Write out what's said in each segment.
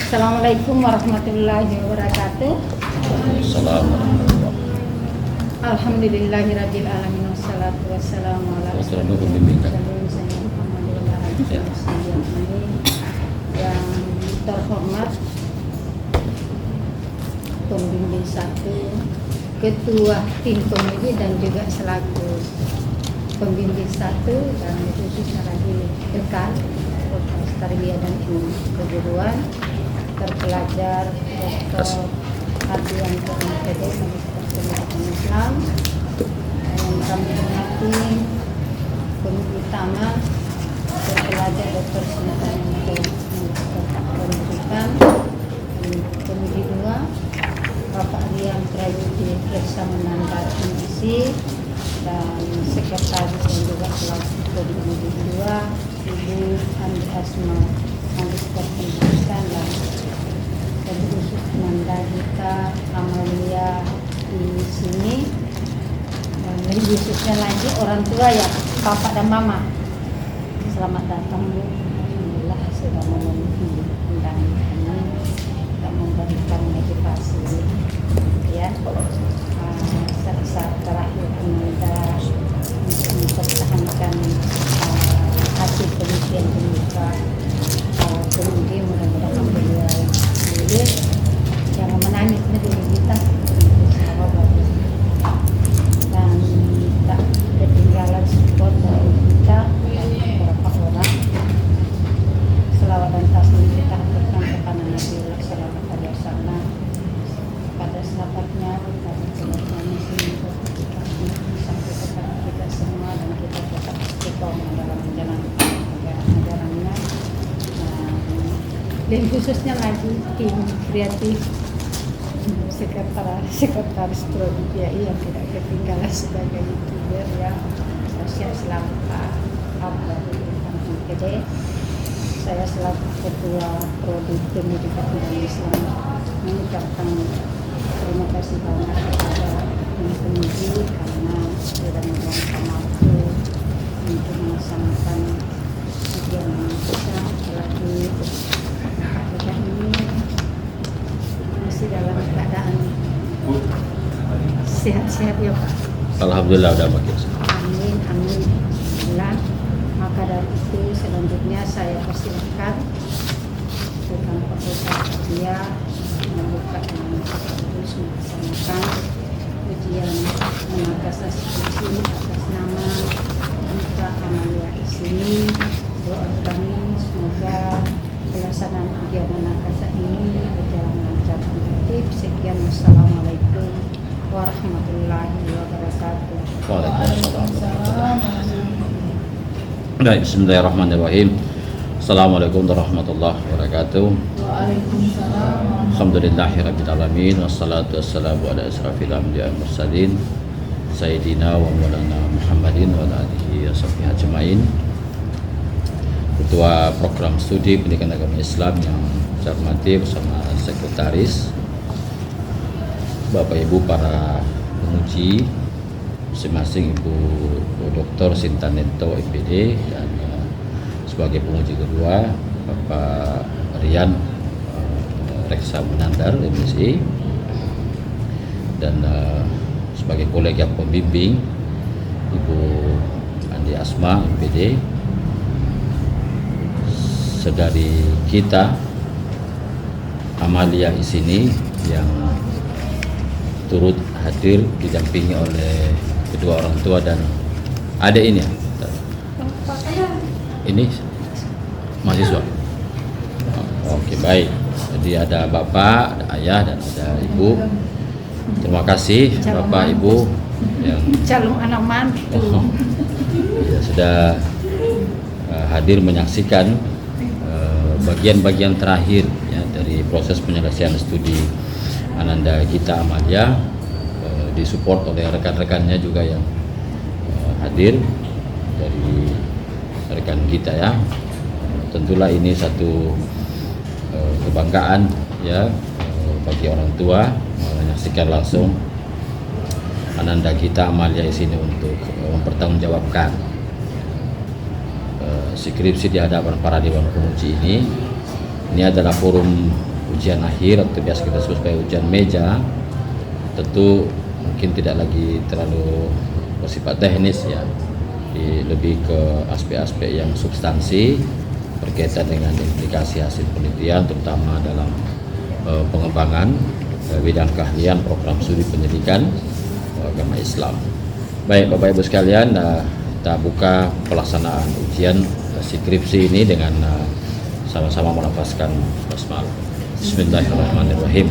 Assalamualaikum warahmatullahi wabarakatuh. Assalamualaikum. Alhamdulillahirabbil alamin wassalatu wassalamu ala yang terhormat pembimbing satu, ketua tim komedi dan juga selaku pembimbing satu dan khususnya lagi dekan Fakultas Tarbiyah dan Ilmu Keguruan, terpelajar Dr. Hardianto MPD Magister Pendidikan Islam, yang kami hormati komedi utama terpelajar Dr. Sinta Magister Pendidikan, komedi dua Bapak Rian Prayudi Reksa Menanda MSc, dan sekretaris dan juga selaku komedi dua Ibu Andi Asma Magister Pendidikan, dan khusus Nanda Gita Amalia di sini, dan lebih khususnya lagi orang tua ya, Bapak dan Mama. Selamat datang Bu. Alhamdulillah sudah memenuhi undangan kami dan memberikan motivasi ya. Saat terakhir Anda untuk mempertahankan hasil penelitian pembuka kemudian mudah-mudahan beliau lulus, jangan menangis dulu kita dan tak ketinggalan support dari kita beberapa orang. Selawat dan taslim kita aturkan kepada Nabi sallallahu alaihi wasallam, pada sahabatnya, pada keluarga muslim, sampai kepada kita semua, dan kita tetap istiqomah dalam menjalankan ajaran-ajarannya. Dan khususnya lagi tim kreatif, sekretaris prodi yang tidak ketinggalan sebagai youtuber ya, Sosial selaku Pak Abdul MPD. Saya selaku ketua prodi Pendidikan dan Islam mengucapkan terima kasih banyak kepada tim pendidik karena sudah meluangkan waktu untuk melaksanakan ujian yang besar, apalagi kita ini masih dalam keadaan sehat-sehat ya Pak. Alhamdulillah udah makin. Amin, amin. Alhamdulillah. Maka dari itu selanjutnya saya persilakan Dekan Fakultas Tarbiyah membuka dengan terus melaksanakan ujian mengatas skripsi atas nama Gita Amalia di sini. Doa kami semoga pelaksanaan ujian menakasa ini berjalan lancar dan tertib. Sekian, wassalamualaikum warahmatullahi wabarakatuh. Waalaikumsalam. Baik, bismillahirrahmanirrahim. Assalamualaikum warahmatullahi wabarakatuh. Waalaikumsalam. Alhamdulillahirabbil alamin wassalatu wassalamu ala asrafil anbiya'i wal mursalin sayyidina wa maulana Muhammadin wa ala alihi washabbihi ajmain. Ketua Program Studi Pendidikan Agama Islam yang saya hormati bersama sekretaris, Bapak Ibu para penguji, masing-masing Ibu Dr. Sinta Nento MPD, dan sebagai penguji kedua Bapak Rian Reksa Menandar MSc, dan sebagai kolega pembimbing Ibu Andi Asma MPD, saudari kita Amalia di sini yang turut hadir didampingi oleh kedua orang tua dan adik ini ya. Ini mahasiswa. Oke, baik. Jadi ada bapak, ada ayah, dan ada ibu. Terima kasih bapak ibu yang calon anak mantu ya, sudah hadir menyaksikan bagian-bagian terakhir ya, dari proses penyelesaian studi Ananda Gita Amalia, disupport oleh rekan-rekannya juga yang hadir dari rekan kita ya. Tentulah ini satu kebanggaan ya bagi orang tua menyaksikan langsung Ananda Gita Amalia di sini untuk mempertanggungjawabkan skripsi di hadapan para dewan penguji ini. Ini adalah forum ujian akhir atau biasa kita sebut sebagai ujian meja, tentu mungkin tidak lagi terlalu bersifat teknis ya, lebih ke aspek-aspek yang substansi berkaitan dengan implikasi hasil penelitian, terutama dalam pengembangan bidang keahlian program studi pendidikan agama Islam. Baik Bapak Ibu sekalian, kita buka pelaksanaan ujian skripsi ini dengan sama-sama melafazkan basmalah. Bismillahirrahmanirrahim.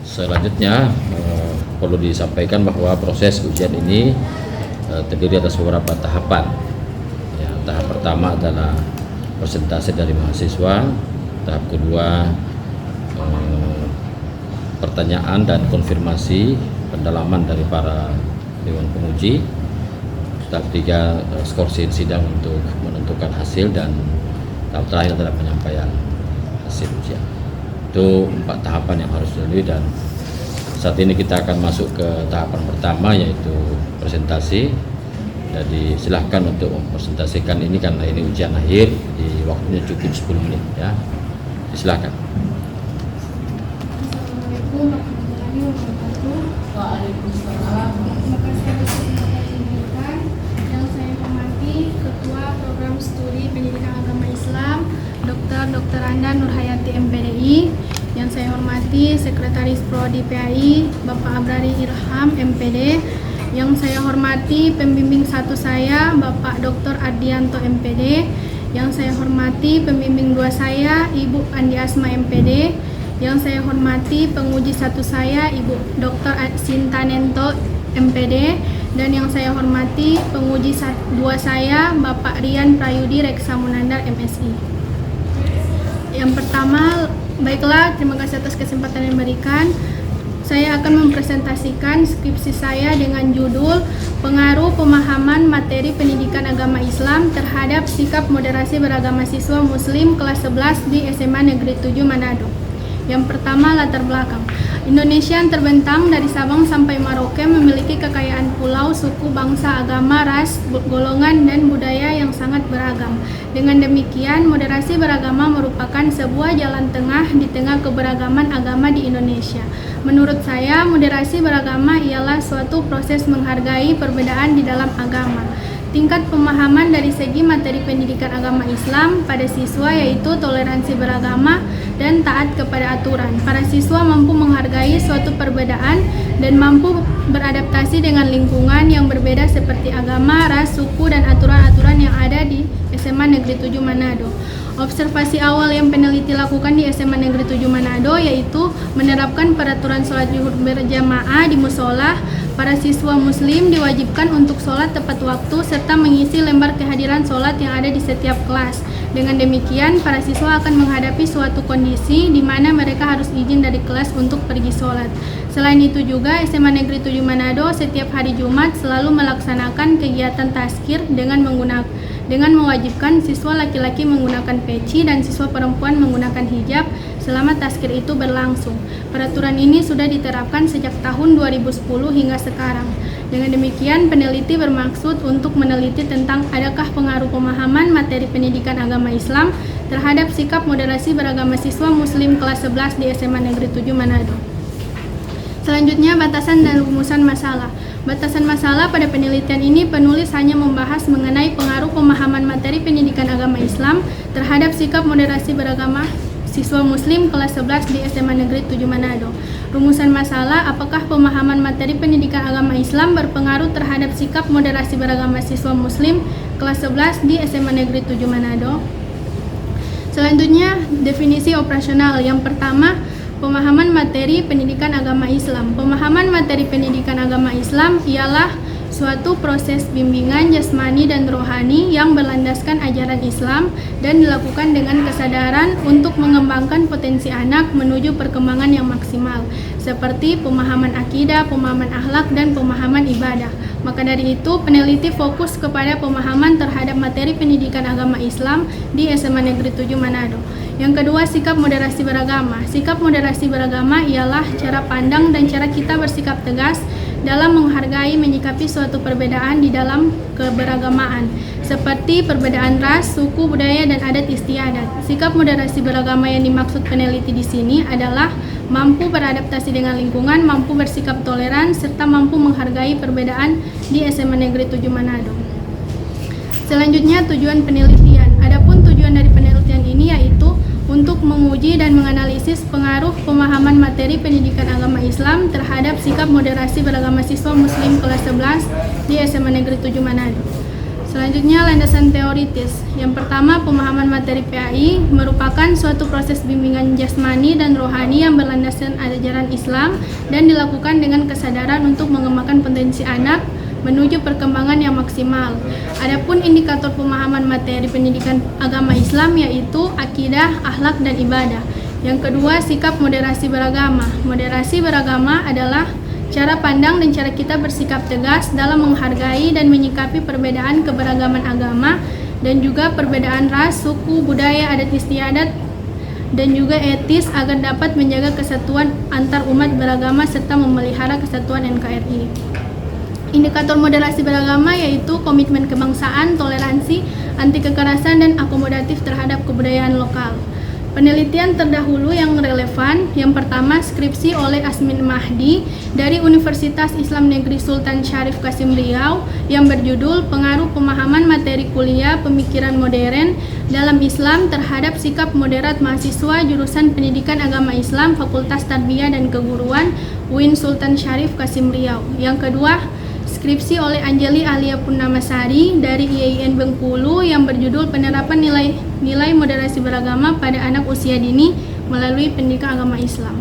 Selanjutnya perlu disampaikan bahwa proses ujian ini terdiri atas beberapa tahapan. Ya, tahap pertama adalah presentasi dari mahasiswa. Tahap kedua pertanyaan dan konfirmasi pendalaman dari para dewan penguji. Tahap tiga skor sidang untuk menentukan hasil, dan tahap terakhir adalah penyampaian hasil ujian. Itu 4 tahapan yang harus dilalui, dan saat ini kita akan masuk ke tahapan pertama, yaitu presentasi. Jadi silahkan untuk mempresentasikan ini karena ini ujian akhir, di waktunya cukup 10 menit ya. Silahkan. Assalamualaikum warahmatullahi wabarakatuh. Waalaikumsalam. Terima kasih atas kesempatan yang saya hormati Ketua Program Studi Pendidikan Agama Islam Dr. Anda Nurhayati MPDI. Yang saya hormati Sekretaris Prodi PAI Bapak Abrari Irham MPD. Yang saya hormati pembimbing 1 saya Bapak Dr. Ardianto MPD. Yang saya hormati pembimbing 2 saya Ibu Andi Asma MPD. Yang saya hormati penguji 1 saya Ibu Dr. Sintanento MPD. Dan yang saya hormati penguji 2 saya Bapak Rian Prayudi Reksa Munandar MSI. Yang pertama, baiklah, terima kasih atas kesempatan yang diberikan. Saya akan mempresentasikan skripsi saya dengan judul Pengaruh Pemahaman Materi Pendidikan Agama Islam terhadap Sikap Moderasi Beragama Siswa Muslim kelas 11 di SMA Negeri 7 Manado. Yang pertama, latar belakang. Indonesia yang terbentang dari Sabang sampai Merauke memiliki kekayaan pulau, suku, bangsa, agama, ras, golongan, dan budaya yang sangat beragam. Dengan demikian, moderasi beragama merupakan sebuah jalan tengah di tengah keberagaman agama di Indonesia. Menurut saya, moderasi beragama ialah suatu proses menghargai perbedaan di dalam agama. Tingkat pemahaman dari segi materi pendidikan agama Islam pada siswa yaitu toleransi beragama dan taat kepada aturan. Para siswa mampu menghargai suatu perbedaan dan mampu beradaptasi dengan lingkungan yang berbeda seperti agama, ras, suku, dan aturan-aturan yang ada di SMA Negeri 7 Manado. Observasi awal yang peneliti lakukan di SMA Negeri 7 Manado yaitu menerapkan peraturan sholat zuhur berjamaah di musola. Para siswa muslim diwajibkan untuk sholat tepat waktu serta mengisi lembar kehadiran sholat yang ada di setiap kelas. Dengan demikian, para siswa akan menghadapi suatu kondisi di mana mereka harus izin dari kelas untuk pergi sholat. Selain itu juga, SMA Negeri 7 Manado setiap hari Jumat selalu melaksanakan kegiatan tazkir dengan mewajibkan siswa laki-laki menggunakan peci dan siswa perempuan menggunakan hijab selama tazkir itu berlangsung. Peraturan ini sudah diterapkan sejak tahun 2010 hingga sekarang. Dengan demikian, peneliti bermaksud untuk meneliti tentang adakah pengaruh pemahaman materi pendidikan agama Islam terhadap sikap moderasi beragama siswa muslim kelas 11 di SMA Negeri 7 Manado. Selanjutnya, batasan dan rumusan masalah. Batasan masalah pada penelitian ini penulis hanya membahas mengenai pengaruh pemahaman materi pendidikan agama Islam terhadap sikap moderasi beragama siswa muslim kelas 11 di SMA Negeri 7 Manado. Rumusan masalah, apakah pemahaman materi pendidikan agama Islam berpengaruh terhadap sikap moderasi beragama siswa muslim kelas 11 di SMA Negeri 7 Manado. Selanjutnya, definisi operasional. Yang pertama, pemahaman materi pendidikan agama Islam. Pemahaman materi pendidikan agama Islam ialah suatu proses bimbingan jasmani dan rohani yang berlandaskan ajaran Islam dan dilakukan dengan kesadaran untuk mengembangkan potensi anak menuju perkembangan yang maksimal, seperti pemahaman akidah, pemahaman akhlak, dan pemahaman ibadah. Maka dari itu, peneliti fokus kepada pemahaman terhadap materi pendidikan agama Islam di SMA Negeri 7 Manado. Yang kedua, sikap moderasi beragama. Sikap moderasi beragama ialah cara pandang dan cara kita bersikap tegas dalam menghargai menyikapi suatu perbedaan di dalam keberagamaan. seperti perbedaan ras, suku, budaya, dan adat istiadat. Sikap moderasi beragama yang dimaksud peneliti di sini adalah mampu beradaptasi dengan lingkungan, mampu bersikap toleran, serta mampu menghargai perbedaan di SMA Negeri 7 Manado. Selanjutnya, tujuan penelitian. Adapun tujuan dari penelitian ini yaitu untuk menguji dan menganalisis pengaruh pemahaman materi pendidikan agama Islam terhadap sikap moderasi beragama siswa Muslim kelas 11 di SMA Negeri 7 Manado. Selanjutnya, landasan teoritis. Yang pertama, pemahaman materi PAI merupakan suatu proses bimbingan jasmani dan rohani yang berlandaskan ajaran Islam dan dilakukan dengan kesadaran untuk mengembangkan potensi anak menuju perkembangan yang maksimal. Adapun indikator pemahaman materi pendidikan agama Islam yaitu akidah, akhlak, dan ibadah. Yang kedua, sikap moderasi beragama. Moderasi beragama adalah cara pandang dan cara kita bersikap tegas dalam menghargai dan menyikapi perbedaan keberagaman agama dan juga perbedaan ras, suku, budaya, adat istiadat, dan juga etis agar dapat menjaga kesatuan antar umat beragama serta memelihara kesatuan NKRI. Indikator moderasi beragama yaitu komitmen kebangsaan, toleransi, anti kekerasan, dan akomodatif terhadap kebudayaan lokal. Penelitian terdahulu yang relevan, yang pertama skripsi oleh Asmin Mahdi dari Universitas Islam Negeri Sultan Syarif Qasim Riau yang berjudul Pengaruh Pemahaman Materi Kuliah Pemikiran Modern dalam Islam terhadap Sikap Moderat Mahasiswa Jurusan Pendidikan Agama Islam Fakultas Tarbiyah dan Keguruan UIN Sultan Syarif Qasim Riau. Yang kedua, skripsi oleh Anjali Alia Purnamasari dari IAIN Bengkulu yang berjudul Penerapan Nilai Moderasi Beragama pada Anak Usia Dini melalui Pendidikan Agama Islam.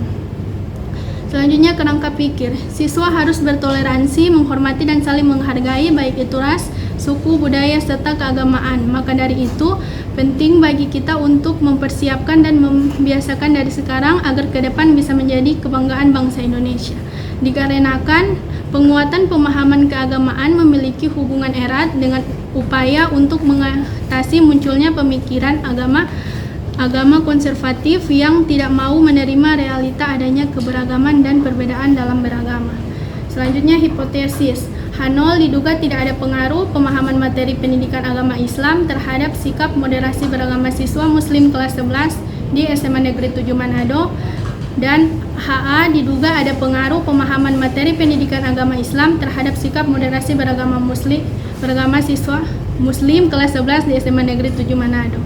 Selanjutnya, kerangka pikir. Siswa harus bertoleransi, menghormati, dan saling menghargai baik itu ras, suku, budaya, serta keagamaan. Maka dari itu, penting bagi kita untuk mempersiapkan dan membiasakan dari sekarang agar ke depan bisa menjadi kebanggaan bangsa Indonesia. Dikarenakan penguatan pemahaman keagamaan memiliki hubungan erat dengan upaya untuk mengatasi munculnya pemikiran agama konservatif yang tidak mau menerima realita adanya keberagaman dan perbedaan dalam beragama. Selanjutnya, hipotesis. H0 diduga tidak ada pengaruh pemahaman materi pendidikan agama Islam terhadap sikap moderasi beragama siswa Muslim kelas 11 di SMA Negeri 7 Manado. Dan HA diduga ada pengaruh pemahaman materi pendidikan agama Islam terhadap sikap moderasi beragama siswa Muslim kelas 11 di SMA Negeri 7 Manado.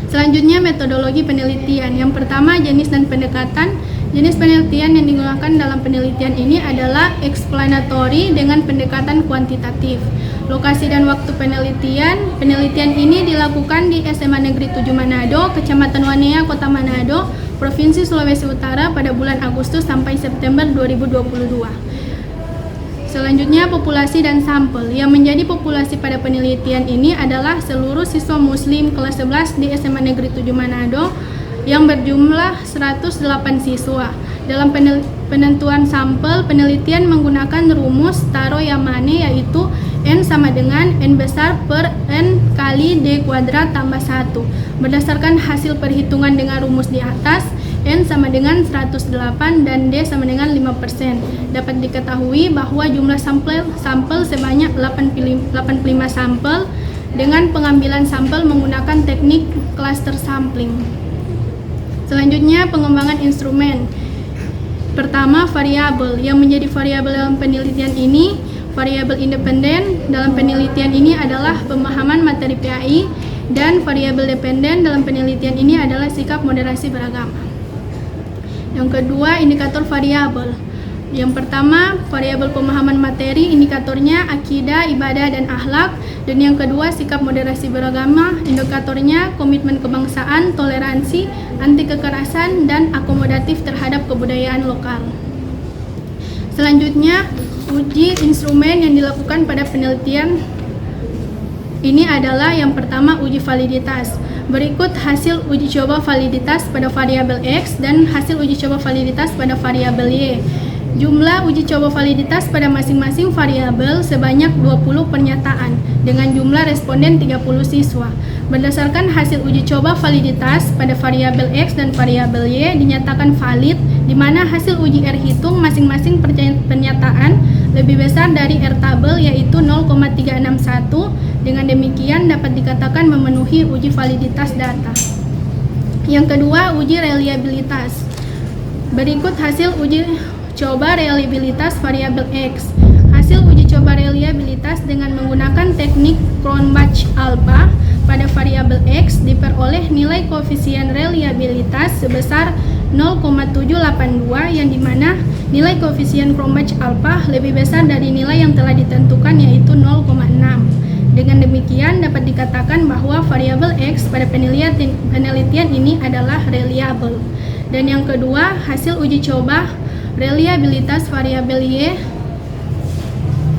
Selanjutnya, metodologi penelitian. Yang pertama, jenis dan pendekatan. Jenis penelitian yang digunakan dalam penelitian ini adalah explanatory dengan pendekatan kuantitatif. Lokasi dan waktu penelitian. Penelitian ini dilakukan di SMA Negeri 7 Manado, Kecamatan Wanea, Kota Manado, Provinsi Sulawesi Utara pada bulan Agustus sampai September 2022. Selanjutnya, populasi dan sampel. Yang menjadi populasi pada penelitian ini adalah seluruh siswa Muslim kelas 11 di SMA Negeri 7 Manado yang berjumlah 108 siswa. Dalam penentuan sampel, penelitian menggunakan rumus Taro Yamane yaitu N sama dengan N besar per N kali D kuadrat tambah 1. Berdasarkan hasil perhitungan dengan rumus di atas, N sama dengan 108 dan D sama dengan 5%. Dapat diketahui bahwa jumlah sampel sebanyak 85 sampel dengan pengambilan sampel menggunakan teknik cluster sampling. Selanjutnya, pengembangan instrumen. Pertama, variabel. Yang menjadi variabel dalam penelitian ini, variabel independen dalam penelitian ini adalah pemahaman materi PAI, dan variabel dependen dalam penelitian ini adalah sikap moderasi beragama. Yang kedua, indikator variabel. Yang pertama, variabel pemahaman materi, indikatornya akidah, ibadah, dan akhlak. Dan yang kedua, sikap moderasi beragama, indikatornya komitmen kebangsaan, toleransi, anti kekerasan, dan akomodatif terhadap kebudayaan lokal. Selanjutnya, uji instrumen yang dilakukan pada penelitian ini adalah yang pertama, uji validitas. Berikut hasil uji coba validitas pada variabel X dan hasil uji coba validitas pada variabel Y. Jumlah uji coba validitas pada masing-masing variabel sebanyak 20 pernyataan dengan jumlah responden 30 siswa. Berdasarkan hasil uji coba validitas pada variabel X dan variabel Y dinyatakan valid, di mana hasil uji R hitung masing-masing pernyataan lebih besar dari R tabel yaitu 0,361 Dengan demikian dapat dikatakan memenuhi uji validitas data. Yang kedua, uji reliabilitas. Berikut hasil uji coba reliabilitas variabel X. Hasil uji coba reliabilitas dengan menggunakan teknik Cronbach-Alpha pada variabel X diperoleh nilai koefisien reliabilitas sebesar 0,782 yang dimana nilai koefisien Cronbach-Alpha lebih besar dari nilai yang telah ditentukan yaitu 0,6. Dengan demikian dapat dikatakan bahwa variabel X pada penelitian ini adalah reliable. Dan yang kedua, hasil uji coba reliabilitas variabel Y.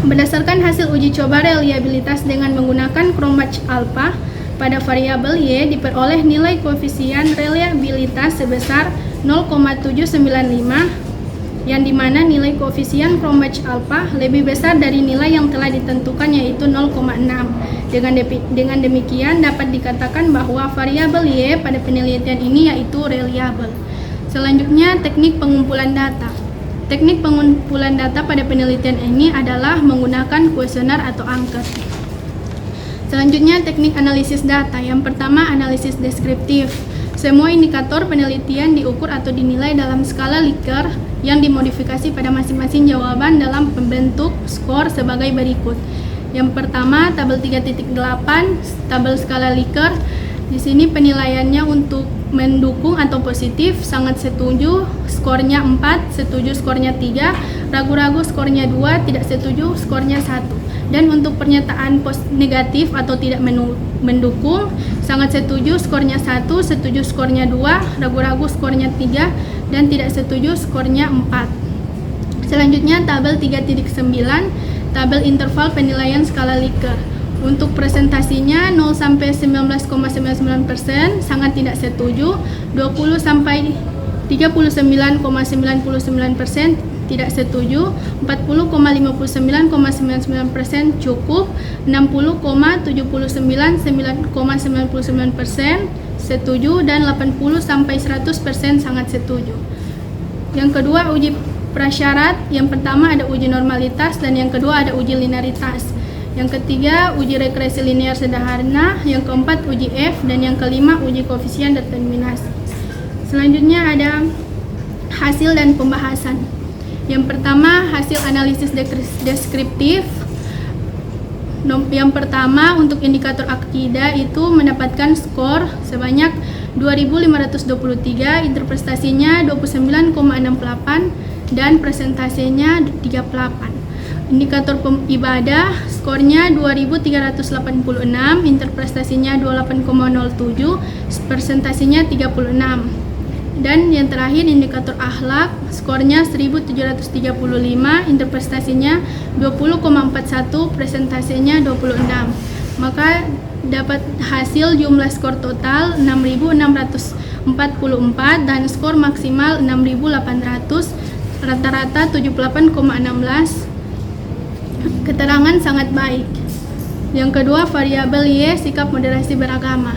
Berdasarkan hasil uji coba reliabilitas dengan menggunakan Cronbach-Alpha pada variabel Y diperoleh nilai koefisien reliabilitas sebesar 0,795 yang dimana nilai koefisien Cronbach-Alpha lebih besar dari nilai yang telah ditentukan yaitu 0,6. Dengan demikian dapat dikatakan bahwa variabel Y pada penelitian ini yaitu reliable. Selanjutnya, teknik pengumpulan data. Teknik pengumpulan data pada penelitian ini adalah menggunakan kuesioner atau angket. Selanjutnya, teknik analisis data. Yang pertama, analisis deskriptif. Semua indikator penelitian diukur atau dinilai dalam skala Likert yang dimodifikasi pada masing-masing jawaban dalam pembentuk skor sebagai berikut. Yang pertama, tabel 3.8, tabel skala Likert. Di sini penilaiannya untuk mendukung atau positif, sangat setuju, skornya 4, setuju skornya 3, ragu-ragu skornya 2, tidak setuju skornya 1. Dan untuk pernyataan negatif atau tidak mendukung, sangat setuju skornya 1, setuju skornya 2, ragu-ragu skornya 3, dan tidak setuju skornya 4. Selanjutnya tabel 3.9, tabel interval penilaian skala Likert. Untuk presentasinya 0 sampai 19,99%, sangat tidak setuju, 20 sampai 39,99% tidak setuju, 40,59,99% cukup, 60,79,99% setuju, dan 80 sampai 100% sangat setuju. Yang kedua, uji prasyarat. Yang pertama ada uji normalitas dan yang kedua ada uji linearitas. Yang ketiga, uji regresi linear sederhana. Yang keempat, uji F. Dan yang kelima, uji koefisien determinasi. Selanjutnya ada hasil dan pembahasan. Yang pertama, hasil analisis deskriptif. Yang pertama, untuk indikator akidah itu mendapatkan skor sebanyak 2.523, interpretasinya 29,68, dan presentasinya 38. Indikator ibadah skornya 2.386, interpretasinya 28,07, presentasinya 36. Dan yang terakhir indikator akhlak skornya 1.735, interpretasinya 20,41, presentasinya 26. Maka dapat hasil jumlah skor total 6.644 dan skor maksimal 6.800, rata-rata 78,16. Keterangan sangat baik. Yang kedua, variabel Y, sikap moderasi beragama.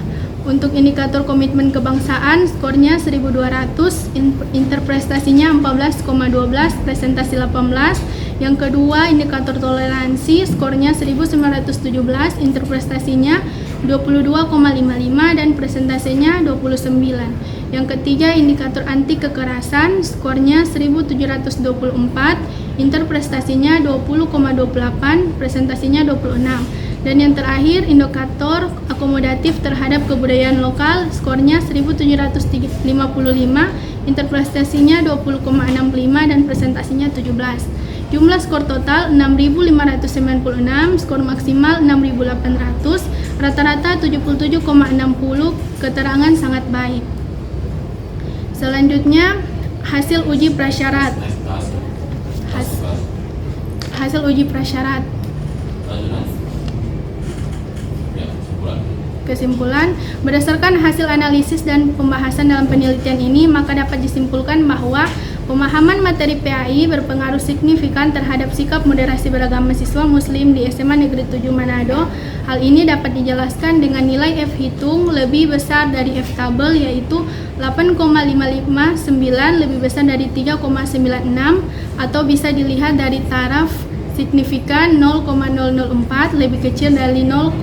Untuk indikator komitmen kebangsaan, skornya 1.200, interpretasinya 14,12, presentasi 18. Yang kedua, indikator toleransi, skornya 1.917, interpretasinya 22,55 dan presentasinya 29. Yang ketiga, indikator anti kekerasan, skornya 1.724, interpretasinya 20,28, presentasinya 26. Dan yang terakhir, indikator akomodatif terhadap kebudayaan lokal, skornya 1.755, interpretasinya 20,65 dan presentasinya 17. Jumlah skor total 6.596, skor maksimal 6.800, rata-rata 77,60, keterangan sangat baik. Selanjutnya, hasil uji prasyarat. Hasil uji prasyarat. Kesimpulan, berdasarkan hasil analisis dan pembahasan dalam penelitian ini, maka dapat disimpulkan bahwa pemahaman materi PAI berpengaruh signifikan terhadap sikap moderasi beragama siswa muslim di SMA Negeri 7 Manado. Hal ini dapat dijelaskan dengan nilai F hitung lebih besar dari F tabel, yaitu 8,559 lebih besar dari 3,96, atau bisa dilihat dari taraf signifikan 0,004 lebih kecil dari 0,05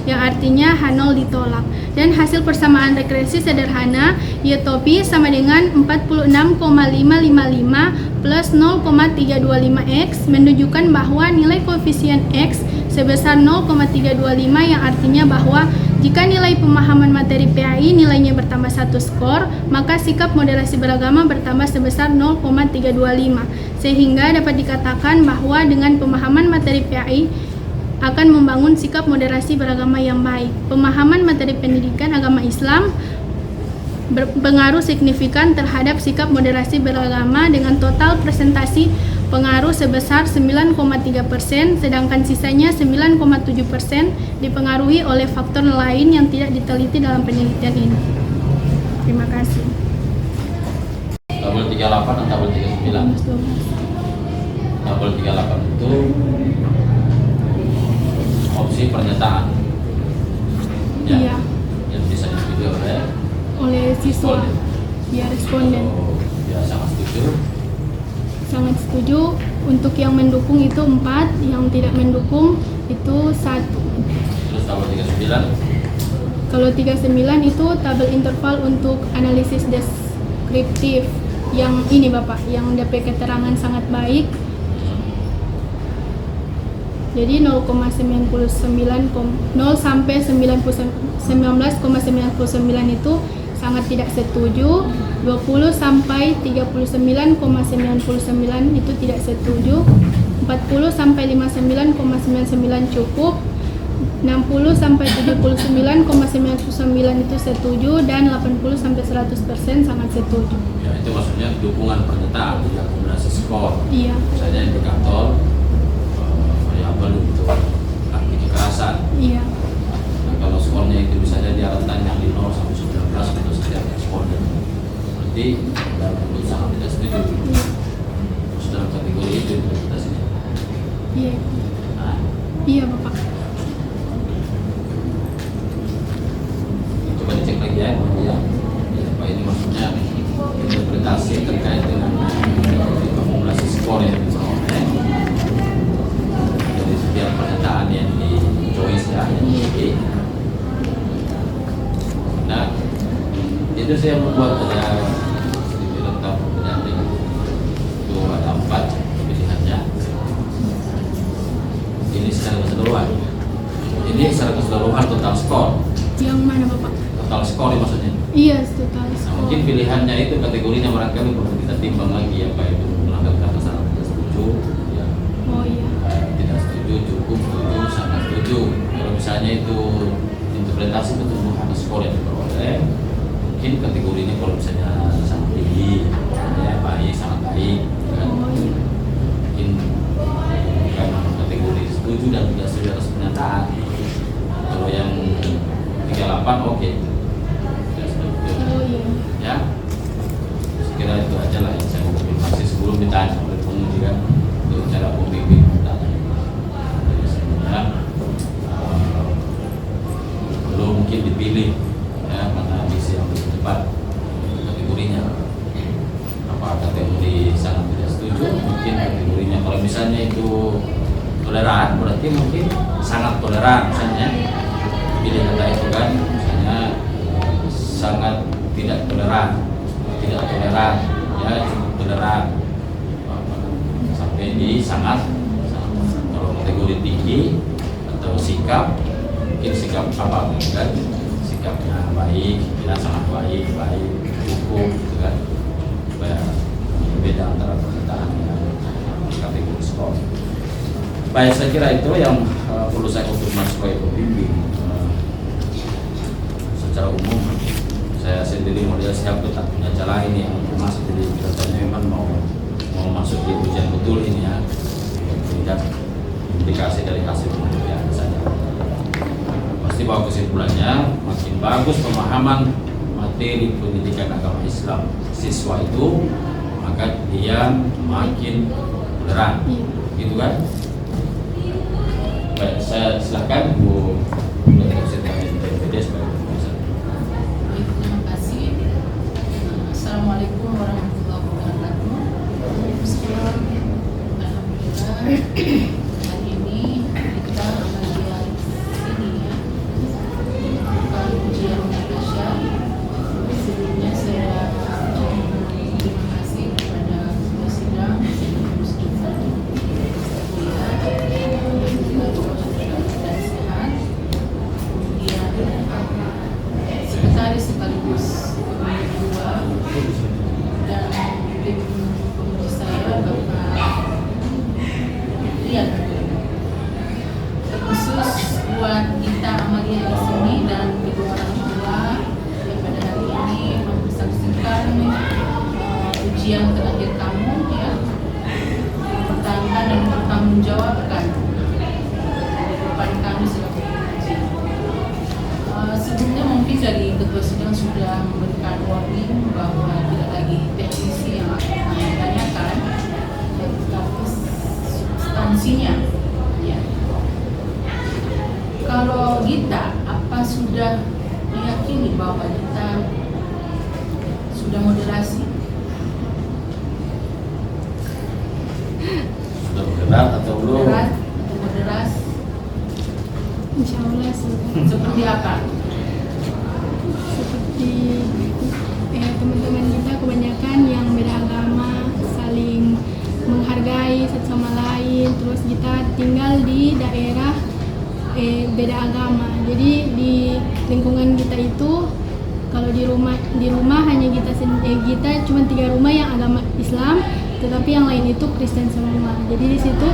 yang artinya H0 ditolak. Dan hasil persamaan regresi sederhana Y-topi sama dengan 46,555 plus 0,325X menunjukkan bahwa nilai koefisien X sebesar 0,325 yang artinya bahwa jika nilai pemahaman materi PAI nilainya bertambah 1 skor, maka sikap moderasi beragama bertambah sebesar 0,325. Sehingga dapat dikatakan bahwa dengan pemahaman materi PAI akan membangun sikap moderasi beragama yang baik. Pemahaman materi pendidikan agama Islam berpengaruh signifikan terhadap sikap moderasi beragama dengan total presentasi pengaruh sebesar 9,3%, sedangkan sisanya 9,7% dipengaruhi oleh faktor lain yang tidak diteliti dalam penelitian ini. Terima kasih. Tabel 38 dan tabel 39. Tabel 38 itu opsi pernyataan. Ya, Iya. yang bisa disetujui Oleh siswa. Ya, responden. Ya, sangat setuju. Sangat setuju. Untuk yang mendukung itu 4, yang tidak mendukung itu 1. Terus tabel 39. Kalau 39 itu tabel interval untuk analisis deskriptif. Yang ini Bapak, yang dapat keterangan sangat baik. Jadi 0 sampai 19,99 itu sangat tidak setuju. 20 sampai 39,99 itu tidak setuju. 40 sampai 59,99 cukup. 60 sampai 79,99 itu setuju, dan 80 sampai 100% sangat setuju. Ya, itu maksudnya dukungan pernyataan, tidak akumulasi skor. Iya. Misalnya indikator variabel untuk arti kekerasan. Iya. Nah, kalau skornya itu misalnya dia rentan yang di 0 sampai 19 itu saja responden. Berarti dalam bentuk sangat tidak setuju. Iya. Terus dalam kategori itu interpretasinya. Iya. Nah, Iya Bapak. coba dicek lagi ya, ya. Apa ini maksudnya interpretasi terkait dengan akumulasi skor yang diperoleh dari setiap pernyataan yang di choice ya, yang dipilih. Nah, itu saya membuat ada sedikit lengkap pendamping. Itu ada 4 pilihannya. Ini secara keseluruhan. Ini secara keseluruhan total skor. Yang mana Bapak? Total skor ya maksudnya. Iya, total Nah, skor. mungkin pilihannya itu kategorinya barangkali perlu kita timbang lagi, apa itu melanggar kata sangat tidak setuju, ya, Oh iya. tidak setuju, cukup setuju, sangat setuju. Kalau misalnya itu interpretasi keseluruhan skor yang diperoleh, mungkin kategorinya kalau misalnya sangat tinggi, ya, baik, sangat baik, kan? Oh iya. Mungkin bukan kategori setuju dan tidak setuju atas pernyataan. Kalau yang 38 oke. Tidak setuju. Oh iya. Ya, saya kira itu aja lah yang saya mau konfirmasi sebelum ditanya oleh penguji kan, untuk cara pembimbing tanya. Jadi sebenarnya belum mungkin dipilih ya mana misi yang lebih tepat kategorinya. Apa kategori sangat tidak setuju? Mungkin kategorinya kalau misalnya itu toleran, berarti mungkin sangat toleran misalnya. Pilih kata itu kan, misalnya sangat tidak toleran, ya cukup toleran, sampai di sangat. Kalau kategori tinggi atau sikap, mungkin sikap apa kan? Sikapnya baik, tidak sangat baik, cukup, gitu kan? Supaya beda antara pernyataan dan kategori skor. Baik, saya kira itu yang perlu saya konfirmasi sebagai pembimbing. Secara umum saya sendiri model siap tetap punya celah ini yang masuk, jadi katanya memang mau masuk di ujian betul ini ya, tidak indikasi dari hasil penelitian saja. Pasti bahwa kesimpulannya makin bagus pemahaman materi pendidikan agama Islam siswa itu, maka dia makin toleran, gitu kan? Baik, saya silakan Bu Dr. Siti TPD sebagai pembicara. Terima kasih. Assalamualaikum warahmatullahi wabarakatuh. Alhamdulillah. komisaris sekaligus kedua dan tim pemudi saya Bapak Rian. Khusus buat Gita Amalia di sini dan kedua orang tua yang pada hari ini menyaksikan ujian terakhir kamu ya, mempertahankan dan bertanggungjawabkan di depan kami selaku pengaji. Sebelumnya mungkin dari ketua sidang sudah memberikan warning bahwa tidak lagi teknisi yang akan kami tanyakan, tetapi substansinya. Ya. Kalau Gita, apa sudah meyakini bahwa Gita sudah moderasi? Sudah moderat atau belum? Moderat atau moderas? Insya Allah sudah. Seperti apa? Seperti teman-teman kita kebanyakan yang beda agama, saling menghargai satu sama lain. Terus kita tinggal di daerah beda agama. Jadi di lingkungan kita itu kalau di rumah hanya kita cuma 3 rumah yang agama Islam, tetapi yang lain itu Kristen semua. Jadi di situ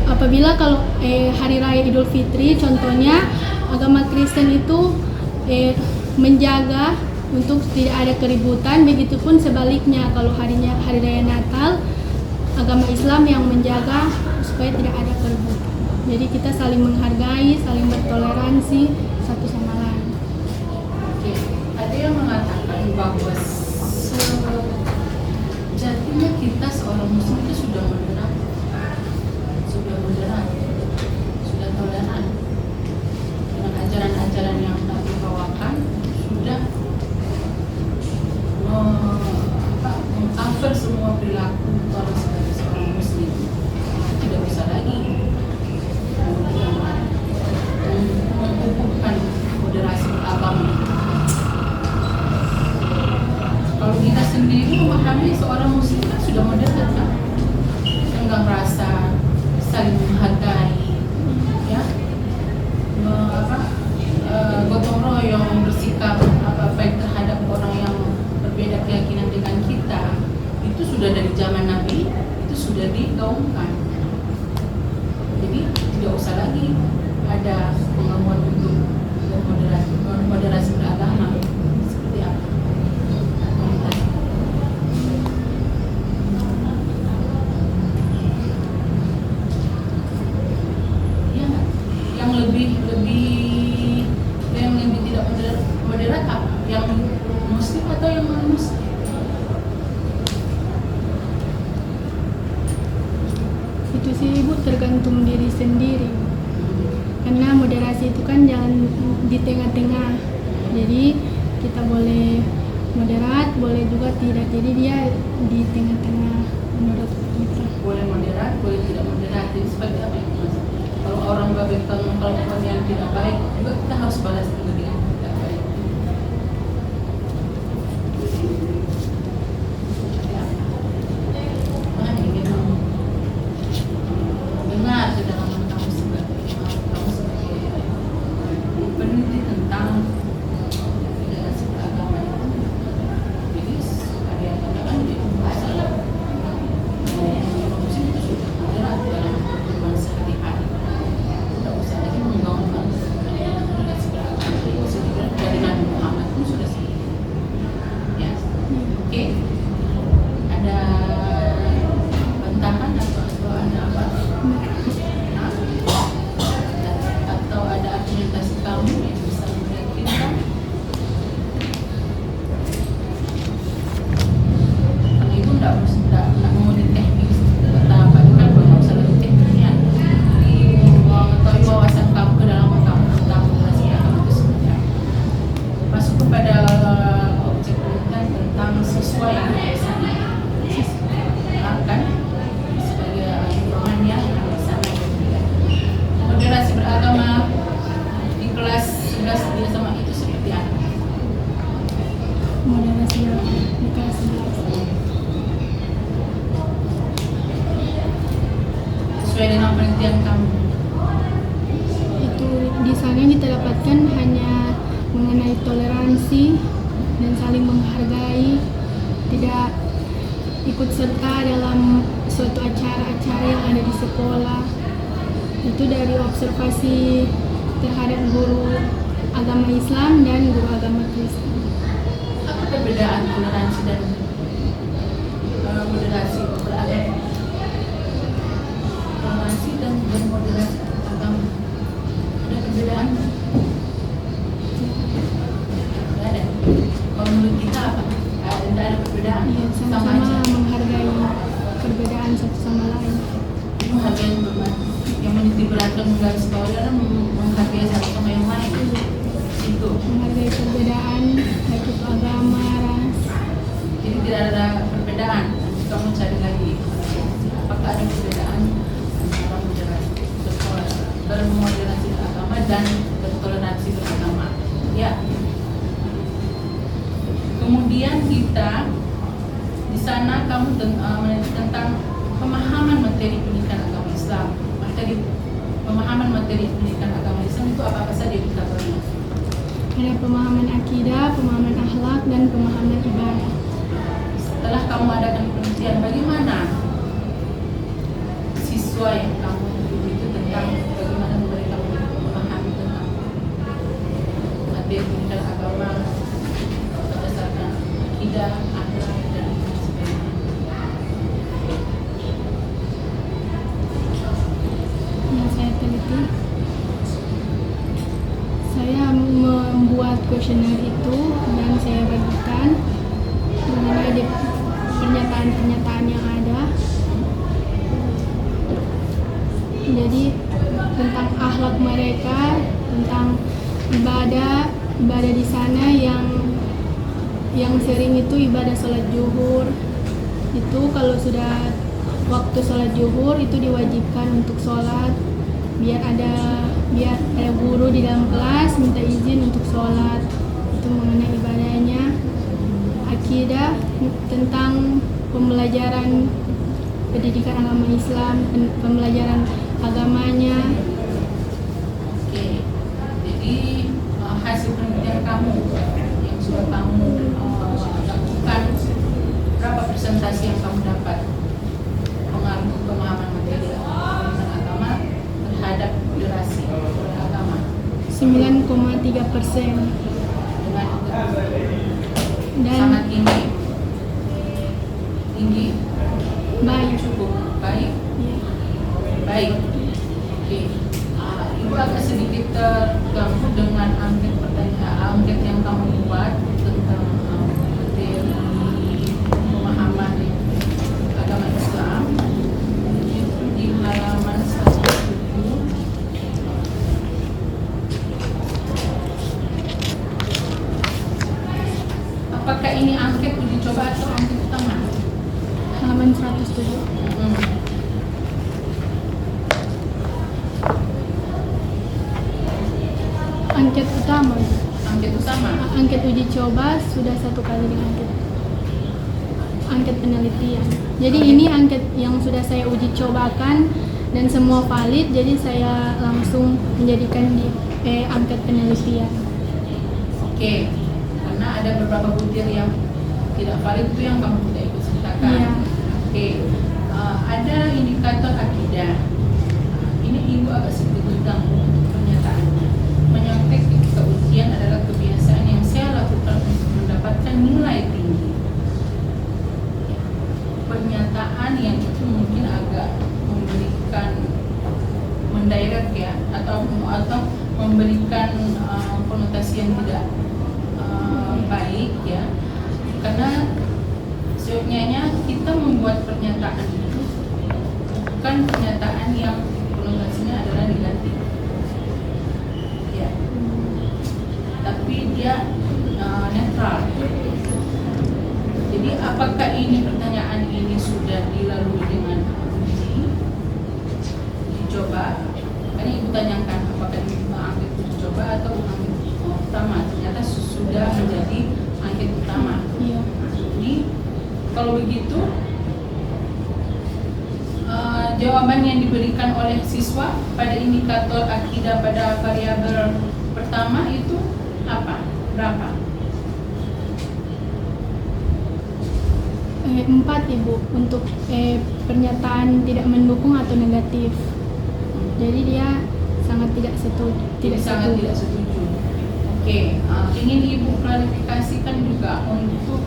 apabila kalau hari raya Idul Fitri contohnya agama Kristen itu menjaga untuk tidak ada keributan, begitupun sebaliknya kalau hari raya Natal agama Islam yang menjaga supaya tidak ada keributan. Jadi kita saling menghargai, saling bertoleransi satu sama lain. Oke, ada yang mengatakan bahwa sejatinya kita seorang muslim itu sudah moderat, sudah toleran dengan ajaran-ajaran yang Nabi bawakan, sudah mengcover semua perilaku orang sebagai seorang muslim. Tidak bisa lagi mengukuhkan moderasi agama. Kalau kita sendiri memahami seorang muslim kan sudah moderat kan, enggak merasa saling menghargai, ya, gotong royong, bersikap baik terhadap orang yang berbeda keyakinan dengan kita. Itu sudah dari zaman Nabi, itu sudah digaungkan. Jadi tidak usah lagi ada pengakuan untuk moderasi beragama. Seperti apa? Ya, yang lebih tidak moderat apa? Yang muslim atau yang non muslim? Itu sih Ibu tergantung diri sendiri. Karena moderasi itu kan jangan di tengah-tengah. Jadi kita boleh moderat, boleh juga tidak. Jadi dia di tengah-tengah menurut kita. Boleh moderat, boleh tidak moderat. Jadi seperti apa itu Mas? Kalau orang babekkan melakukan yang tidak baik, juga kita harus balas dengan yang tidak baik. Ya. Nah, ini kamu dengar kedatangan kamu sebagai peneliti tentang moderasi beragama itu. Jadi ada yang katakan dia masalah. Muslim itu sudah moderat dalam kehidupan sehari-hari. Tidak usah lagi menggaungkan moderasi beragama. Dari Nabi Muhammad pun sudah seperti itu. Ya, oke. Ada bantahan atau ada apa? Atau ada argumentasi kamu yang bisa meyakinkan? Karena ibu tidak mau di teknik betapa kan belum usah di tekniknya. Mengetahui wawasan kamu, kedalaman kamu tentang moderasi agama itu seperti apa. Masuk kepada objek penelitian tentang siswa yang ada di sana. Kan sebagai rohani yang ada di sana. Moderasi beragama di kelas 11 dia sama itu seperti apa? Moderasi di kelas 11. Sesuai dengan penelitian kamu. Itu di sana kita dapatkan hanya mengenai toleransi bertoleransi dan saling menghargai, tidak ikut serta dalam suatu acara-acara yang ada di sekolah. Itu dari observasi terhadap guru agama Islam dan guru agama Kristen. Apa perbedaan toleransi dan moderasi beragama? Toleransi dan moderasi agama, ada perbedaan? Tidak ada. Kalau menurut kita apa? Tidak ada perbedaan. Ya, Sama sama-sama aja. menghargai perbedaan satu sama lain. Menghargai yang menitik beratkan menggaris bawah adalah menghargai satu sama yang lain. Itu. Menghargai perbedaan baik itu agama, ras. Jadi tidak ada perbedaan. Nanti kamu cari lagi apakah ada perbedaan antara bermoderasi beragama dan bertoleransi beragama. Ya. Kemudian kita di sana kamu meneliti tentang pemahaman materi pendidikan agama Islam. Pemahaman materi pendidikan agama Islam itu apa saja indikatornya? Ada pemahaman akidah, pemahaman akhlak, dan pemahaman ibadah. Setelah kamu adakan penelitian, bagaimana siswa yang kamu tuju itu tentang bagaimana mereka memahami tentang materi pendidikan agama berdasarkan akidah, akhlak, dan sebagainya. Yang saya teliti, saya membuat kuesioner itu dan saya bagikan mengenai pernyataan-pernyataan yang ada. Jadi tentang akhlak mereka, tentang ibadah di sana yang sering itu ibadah sholat zuhur. Itu kalau sudah waktu sholat zuhur itu diwajibkan untuk sholat, biar ada guru di dalam kelas minta izin untuk sholat. Itu mengenai ibadahnya. Akidah tentang pembelajaran pendidikan agama Islam, pembelajaran agamanya. Oke, jadi hasil penelitian kamu yang sudah kamu lakukan, berapa persentase yang kamu dapat pengaruh pemahaman materi pendidikan agama terhadap moderasi beragama? 9,3%. Dengan Dan sangat tinggi, baik. cukup baik. Ya. Baik. Oke. Ibu agak sedikit terganggu dengan angket yang kamu buat tentang materi pemahaman agama Islam. Itu di halaman 107. Apakah ini angket uji coba atau angket utama? Halaman 107. Angket utama. Angket utama. Angket uji coba sudah satu kali dengan angket penelitian. Jadi ini angket yang sudah saya uji cobakan dan semua valid, jadi saya langsung menjadikan di angket penelitian. Oke, karena ada beberapa butir yang tidak valid itu yang kamu tidak ikut sertakan. Iya. Oke, ada indikator akidah. Ini ibu agak sedikit tentang pernyataannya. Menyontek ketika ujian adalah kebiasaan yang saya lakukan untuk mendapatkan nilai tinggi. Pernyataan yang itu mungkin agak memberikan mendirect ya, atau memberikan konotasi yang tidak baik ya, karena sebenarnya kita membuat pernyataan itu bukan pernyataan yang konotasinya adalah negatif ya, tapi dia netral. Jadi apakah ini pertanyaan ini sudah dilalui dengan uji coba? Makanya ibu tanyakan apakah ini angket uji coba atau angket utama. Ternyata sudah menjadi angket utama. Iya. Jadi kalau begitu jawaban yang diberikan oleh siswa pada indikator akidah pada variabel pertama itu apa? Berapa? 4 Ibu untuk pernyataan tidak mendukung atau negatif. Jadi dia sangat tidak setuju. Sangat tidak setuju. Oke, ingin Ibu klarifikasikan juga untuk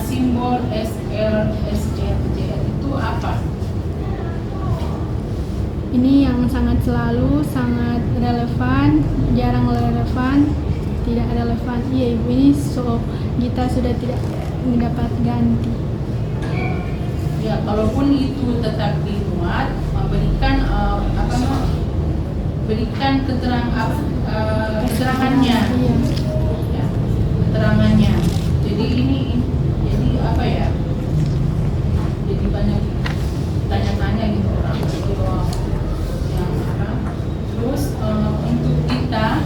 simbol SL, SR, JR itu apa? Ini yang sangat selalu, sangat relevan, jarang relevan, tidak relevan. Iya Ibu, ini kita sudah tidak mendapat ganti. Ya, kalaupun itu tetap dimuat, berikan keterangannya. Iya. Ya, keterangannya. Jadi jadi apa ya? Jadi banyak tanya-tanya gitu orang. Yang apa? Terus untuk kita,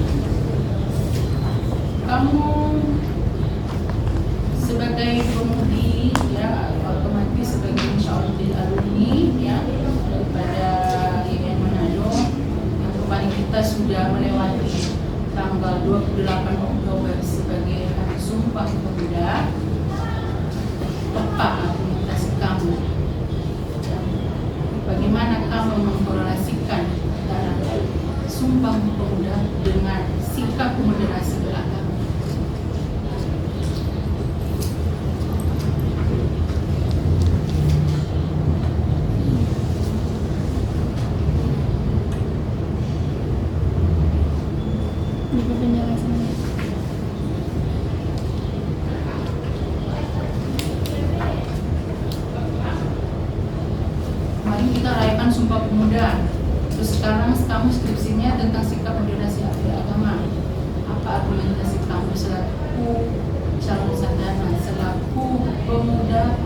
kamu sebagai pemudi ya otomatis sebagai insyaallah alumni ya daripada IAIN Manado yang kemarin kita sudah melewati tanggal 28 Oktober sebagai Hari Sumpah Pemuda. Apa argumentasi kamu? Bagaimana kamu mengkorelasikan antara Sumpah Pemuda dengan sikap moderasi beragama? Ibu penjelasannya. Kemarin kita rayakan Sumpah Pemuda. Terus sekarang kamu skripsinya tentang sikap moderasi agama. Apa argumentasi kamu selaku calon sarjana, selaku pemuda,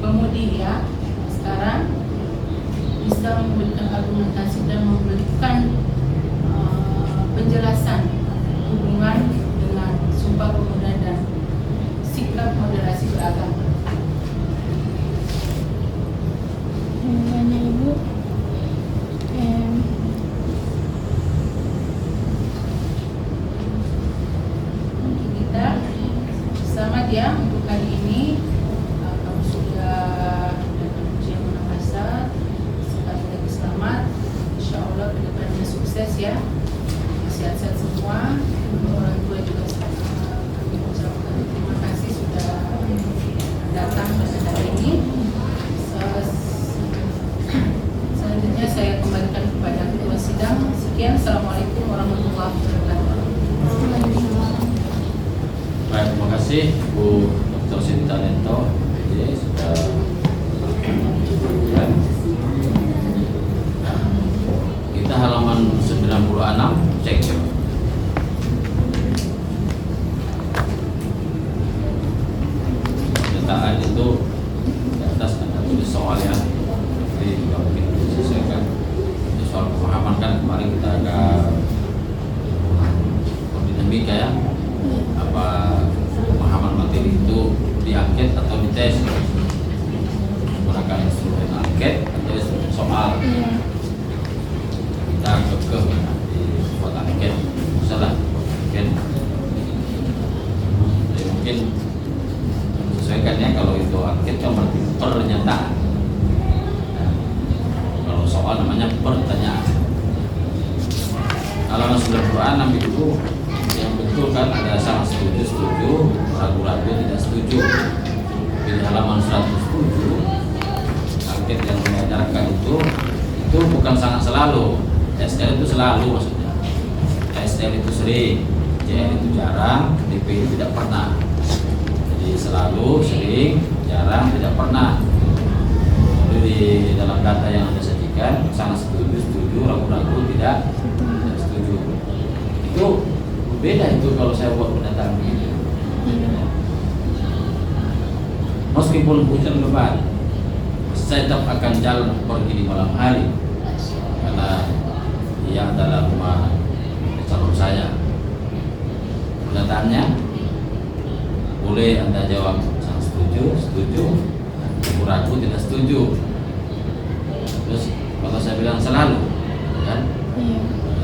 pemudi ya? Sekarang bisa memberikan argumentasi dan memberikan penjelasan hubungan dengan Sumpah Pemuda dan sikap moderasi beragama. Hanya Ibu, Untuk kita selamat ya untuk kali ini. Kamu sudah dapat ujian munafasat. Sekali lagi selamat. Insya Allah kedepannya sukses ya. Sehat-sehat semua. Orang tua juga kami ucapkan terima kasih sudah datang pada hari ini. Selanjutnya saya kembalikan kepada ketua sidang. Sekian, assalamualaikum warahmatullahi wabarakatuh. Baik, terima kasih Bu Dr. Sinta Lento sudah kita halaman 96 cek ya. Pendataan itu di atas ada tulis soal ya, jadi juga mungkin disesuaikan. Ini soal pemahaman kan kemarin kita agak dinamika ya, apa pemahaman materi itu diangket atau dites menggunakan instrumen angket atau instrumen soal. Kita kekeh di buat angket salah angket, jadi mungkin sesuaikannya. Kalau itu angket kan berarti pernyataan, nah, kalau soal namanya pertanyaan. Halaman 96 itu yang betul kan ada sangat setuju, ragu-ragu, tidak setuju. Di halaman 107 angket yang mengajarkan itu bukan sangat selalu. SL itu selalu maksudnya. SL itu sering, JR itu jarang, DP itu tidak pernah. Jadi selalu, sering, jarang, tidak pernah. Itu di dalam data yang Anda sajikan sangat setuju, ragu-ragu, tidak setuju. Itu beda itu kalau saya buat pernyataan begini. Meskipun hujan lebat, saya tetap akan jalan pergi di malam hari karena ia adalah rumah calon saya. Pernyataannya boleh Anda jawab sangat setuju, ragu, tidak setuju. Terus kalau saya bilang selalu, kan?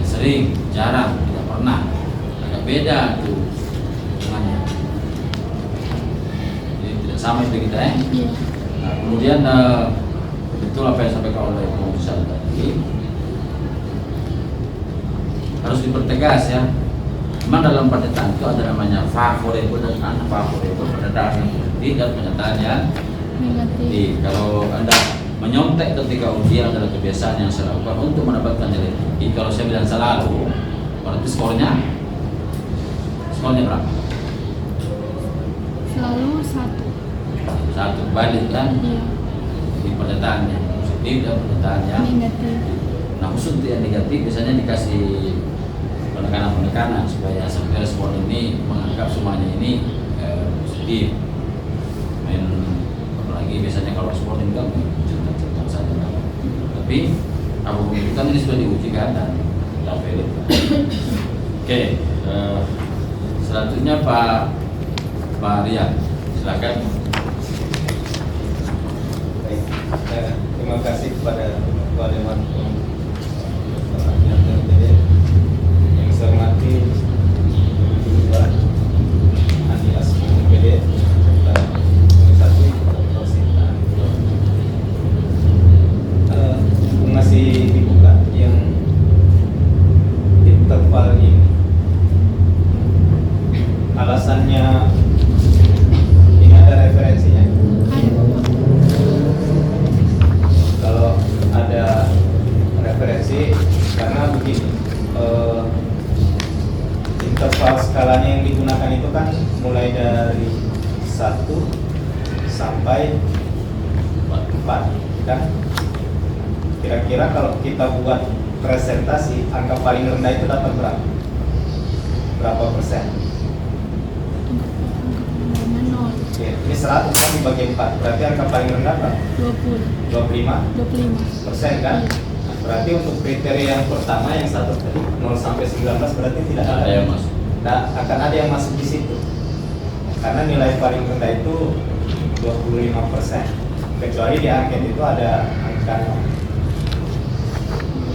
Sering, jarang, tidak pernah, agak beda tuh hubungannya. Jadi tidak sama itu kita ya. Nah, kemudian itulah apa yang disampaikan oleh Bung Rizal tadi, harus dipertegas ya. Memang dalam pernyataan itu ada namanya favorable dan unfavorable, pernyataan yang positif dan pernyataan yang Negatif. Kalau Anda menyontek ketika ujian adalah kebiasaan yang saya lakukan untuk mendapatkan nilai tinggi. Kalau saya bilang selalu, berarti skornya berapa? Selalu 1. Satu, balik kan? Iya. Di pernyataan yang positif dan pernyataan yang Negatif. nah, khusus untuk yang negatif biasanya dikasih penekanan supaya sampai respon ini menganggap semuanya ini positif. Apalagi biasanya kalau respon ini kan cerita saja. Tapi apapun itu kan ini sudah diuji kan dan kita valid. Oke, selanjutnya Pak Rian, silakan. Baik, terima kasih kepada Ketua Dewan Perwakilan DPD yang saya hormati Pak Andi Asmi DPD serta Komisi 1 Rosita. Masih dibuka yang interval ini. Alasannya ini ada referensinya. Kalau ada referensi, karena begini, interval skalanya yang digunakan itu kan mulai dari 1 sampai 4 kan. Kira-kira kalau kita buat presentasi, angka paling rendah itu dapat berapa? Berapa persen? Oke, ini 100 kan dibagi 4, berarti angka paling rendah berapa? 25% kan? Nah, berarti untuk kriteria yang pertama yang 1 tadi 0 sampai 19 berarti tidak ada yang masuk. Nah, akan ada yang masuk di situ. Karena nilai paling rendah itu 25%. Kecuali di angket itu ada angka 0.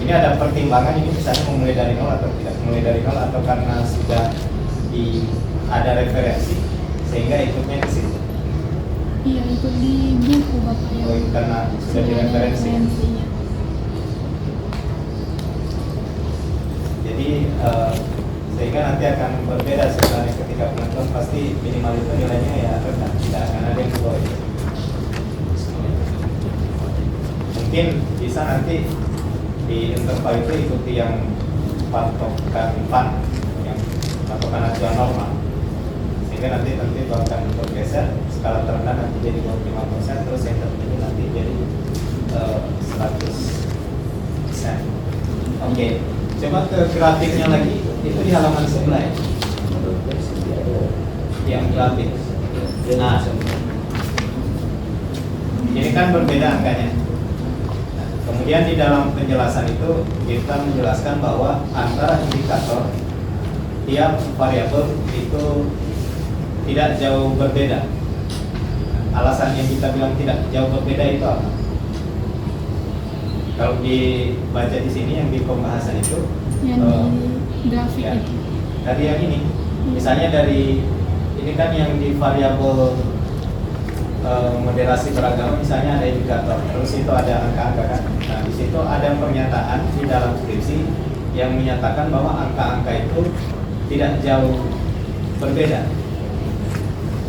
Ini ada pertimbangan ini misalnya memulai dari 0 atau tidak memulai dari 0 atau karena sudah ada referensi sehingga ikutnya ke situ. Iya, ikut di buku Bapak ya. Oh, karena sudah direferensi. Referensinya. Jadi sehingga nanti akan berbeda sebenarnya ketika penentuan pasti minimal itu nilainya ya rendah, tidak akan ada yang di bawah itu. Mungkin bisa nanti di interval itu ikuti yang patokan PAN, yang patokan acuan normal, sehingga nanti itu akan bergeser skala terendah nanti jadi 25%, terus yang tertinggi nanti jadi 100%. Oke, coba ke grafiknya lagi, itu di halaman sebelah ya. Yang grafik. Nah, ini kan berbeda angkanya. Kemudian di dalam penjelasan itu kita menjelaskan bahwa antara indikator tiap variabel itu tidak jauh berbeda. Alasan yang kita bilang tidak jauh berbeda itu apa? Kalau dibaca di sini yang di pembahasan itu Yang di grafik ya, itu. dari yang ini, misalnya dari ini kan yang di variabel moderasi beragama misalnya ada indikator, terus itu ada angka-angka kan. Nah di situ ada pernyataan di dalam skripsi yang menyatakan bahwa angka-angka itu tidak jauh berbeda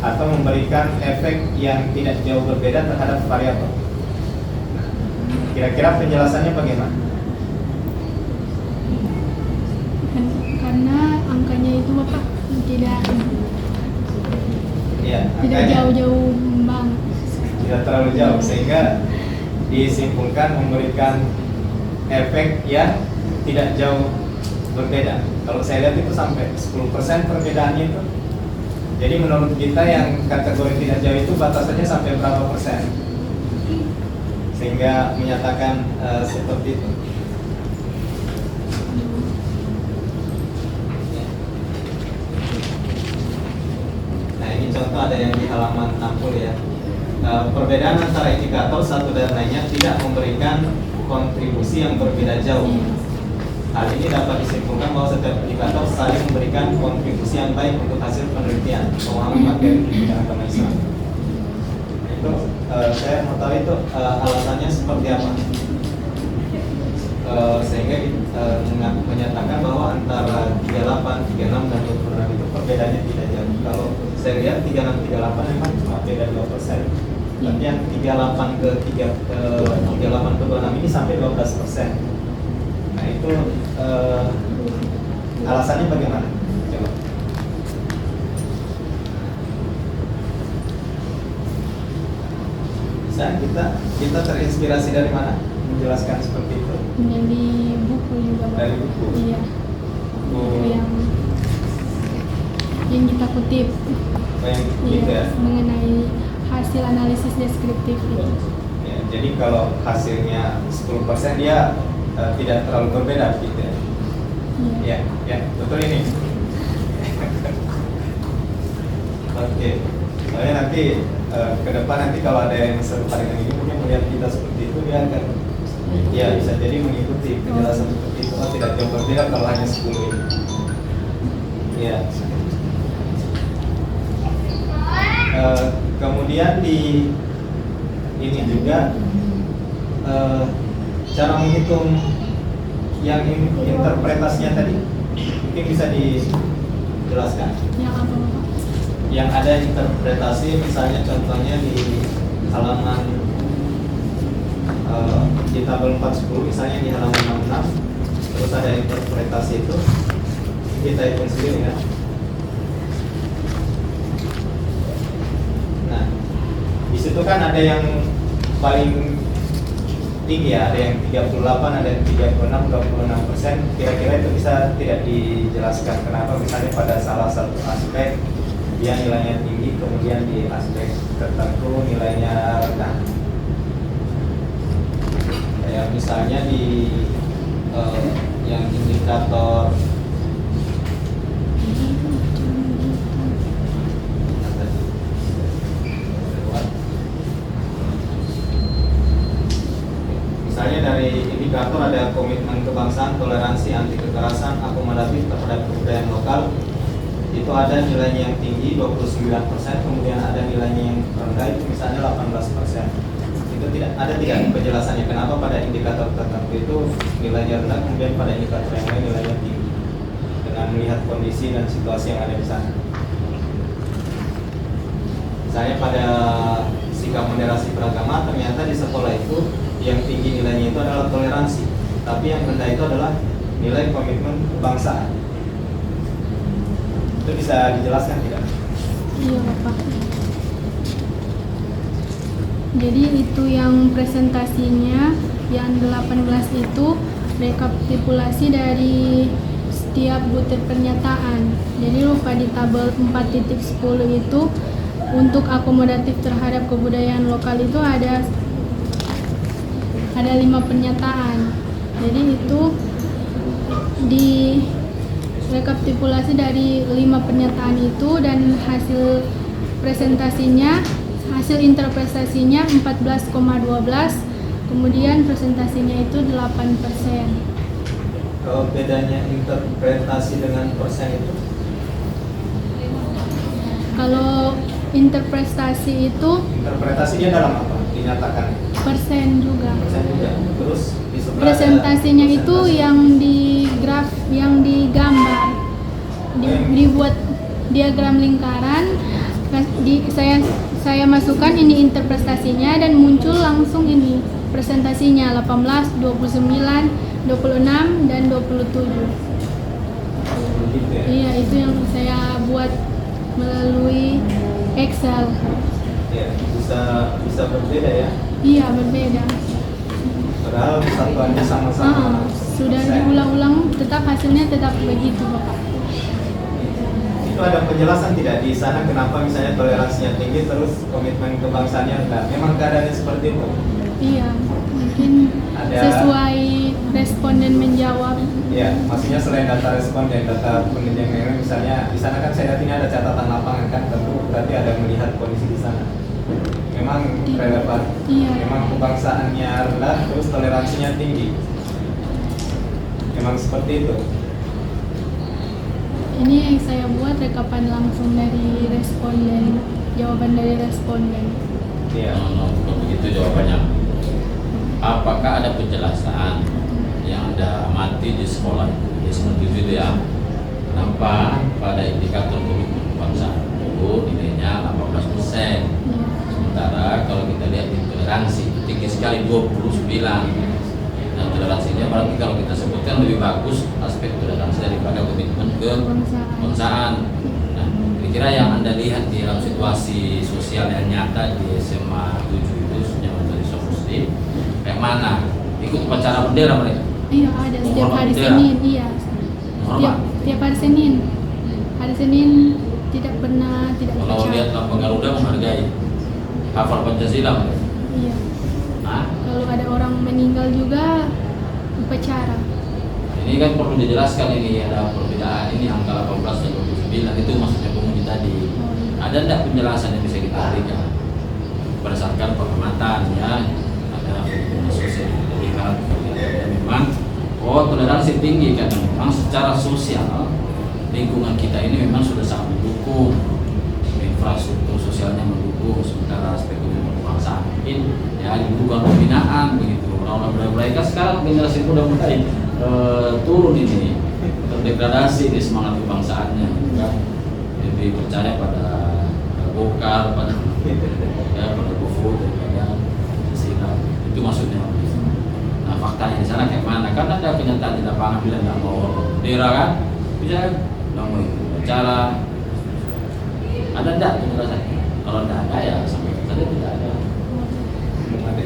atau memberikan efek yang tidak jauh berbeda terhadap variabel. Kira-kira penjelasannya bagaimana? Karena angkanya itu Bapak tidak Ya, tidak angkanya jauh-jauh banget. tidak terlalu jauh sehingga disimpulkan memberikan efek yang tidak jauh berbeda. Kalau saya lihat itu sampai 10% perbedaannya itu. Jadi menurut kita yang kategori tidak jauh itu batasannya sampai berapa persen? Sehingga menyatakan seperti itu. Nah ini contoh ada yang di halaman 60 ya. Perbedaan antara indikator satu dan lainnya tidak memberikan kontribusi yang berbeda jauh. Hal ini dapat disimpulkan bahwa setiap indikator saling memberikan kontribusi yang baik untuk hasil penelitian pemahaman materi pendidikan agama Islam. Itu saya mau tahu itu alasannya seperti apa, sehingga menyatakan bahwa antara 38, 36 dan 26 itu perbedaannya tidak jauh. Kalau saya lihat 36, 38 memang cuma beda 2%. Tapi yang 38 ke 26 ini sampai 12%. Nah itu alasannya bagaimana? Coba. Bisa kita terinspirasi dari mana menjelaskan seperti itu? Dari buku juga Bapak. Dari buku. Iya. Buku yang kita kutip. Yang Iya, ya. mengenai hasil analisis deskriptif itu. Ya, jadi kalau hasilnya 10% dia tidak terlalu berbeda gitu ya. Iya. Ya, betul ini. Oke. Soalnya nanti ke depan nanti kalau ada yang serupa dengan ini mungkin melihat kita seperti itu dia akan ya bisa jadi mengikuti penjelasan seperti itu. Oh, tidak jauh berbeda kalau hanya 10 ini. Ya. Kemudian di ini juga cara menghitung yang interpretasinya tadi mungkin bisa dijelaskan. Yang apa Bapak? Yang ada interpretasi misalnya contohnya di halaman di tabel 410 misalnya di halaman 66 terus ada interpretasi itu kita hitung sendiri ya. Nah di situ kan ada yang paling tinggi ya, ada yang 38, ada yang 36, 26%. Kira-kira itu bisa tidak dijelaskan kenapa misalnya pada salah satu aspek dia nilainya tinggi, kemudian di aspek tertentu nilainya rendah. Kayak misalnya di yang indikator misalnya dari indikator ada komitmen kebangsaan, toleransi, anti kekerasan, akomodatif terhadap kebudayaan lokal. Itu ada nilainya yang tinggi 29%, kemudian ada nilainya yang rendah itu misalnya 18%. Itu tidak penjelasannya kenapa pada indikator tertentu itu nilainya rendah, kemudian pada indikator yang lain nilainya tinggi. Dengan melihat kondisi dan situasi yang ada di sana. Misalnya pada sikap moderasi beragama ternyata di sekolah itu yang tinggi nilainya itu adalah toleransi, tapi yang rendah itu adalah nilai komitmen kebangsaan. Itu bisa dijelaskan tidak? Iya Bapak. Jadi itu yang presentasinya yang 18 itu rekapitulasi dari setiap butir pernyataan. Jadi lupa di tabel 4.10 itu untuk akomodatif terhadap kebudayaan lokal itu ada 5 pernyataan. Jadi itu di rekapitulasi dari 5 pernyataan itu dan hasil presentasinya, hasil interpretasinya 14,12, kemudian presentasinya itu 8%. Kalau bedanya interpretasi dengan persen itu? Kalau interpretasi itu Interpretasinya dalam apa? Dinyatakan persen juga. persen juga. Terus di sebelah Presentasinya ada itu presentasi. yang di graf, yang digambar, dibuat diagram lingkaran. Saya masukkan ini interpretasinya dan muncul langsung ini presentasinya 18, 29, 26 dan 27. Begitu ya? Iya, itu yang saya buat melalui Excel. Ya, bisa berbeda ya. Iya, berbeda. Padahal satuannya sama-sama. Sudah persen. diulang-ulang, tetap hasilnya tetap begitu, Bapak. Itu ada penjelasan tidak di sana kenapa misalnya toleransinya tinggi terus komitmen kebangsaannya rendah? Memang keadaannya seperti itu. Iya, mungkin Ada- sesuai responden menjawab. Ya, maksudnya selain data responden, data penelitian yang lain, misalnya di sana kan saya lihat ini ada catatan lapangan kan, tentu berarti ada melihat kondisi di sana. Memang relevan. Iya. Memang kebangsaannya rendah, terus toleransinya tinggi. Memang seperti itu. Ini yang saya buat rekapan langsung dari responden, jawaban dari responden. Iya. Bukan begitu jawabannya. Apakah ada penjelasan yang Anda amati di sekolah di 97 itu ya? Kenapa pada indikator komitmen kebangsaan itu nilainya 18%? Sementara kalau kita lihat di toleransi itu tinggi sekali 29. Nah, toleransinya berarti kalau kita sebutkan lebih bagus aspek toleransi daripada komitmen kebangsaan. Nah, kira-kira yang Anda lihat di dalam situasi sosial yang nyata di SMA 7 itu senyaman dari Muslim kayak mana? Ikut upacara bendera mereka? Iya, ada setiap Menghormat hari bendera? Senin, iya. Menghormat? Tiap hari Senin. Hari Senin tidak pernah tidak Kalau upacara. lihat lambang Garuda menghargai, hafal Pancasila mereka? Iya. Nah, Kalau ada orang meninggal juga upacara. ini kan perlu dijelaskan, ini ada perbedaan ini angka 18 dan 29 itu maksudnya penguji tadi. Ada tidak penjelasan yang bisa kita berikan berdasarkan pengamatan ya, ada hubungan sosial yang terlihat memang toleransi tinggi karena memang secara sosial lingkungan kita ini memang sudah sangat mendukung, infrastruktur sosialnya mendukung, sementara aspek kebangsaan mungkin ya dibutuhkan pembinaan begitu. Orang-orang mereka sekarang generasi muda mulai turun ini, terdegradasi di semangat kebangsaannya, kan? Lebih percaya pada Golkar, pada GoFood daripada Pancasila. Itu maksudnya. Nah, faktanya di sana kayak mana? Karena ada kenyataan di lapangan bilang nggak mau bendera kan, bisa nggak mau ikut acara. Ada enggak penjelasannya? Kalau enggak ada ya sampai saja tidak ada.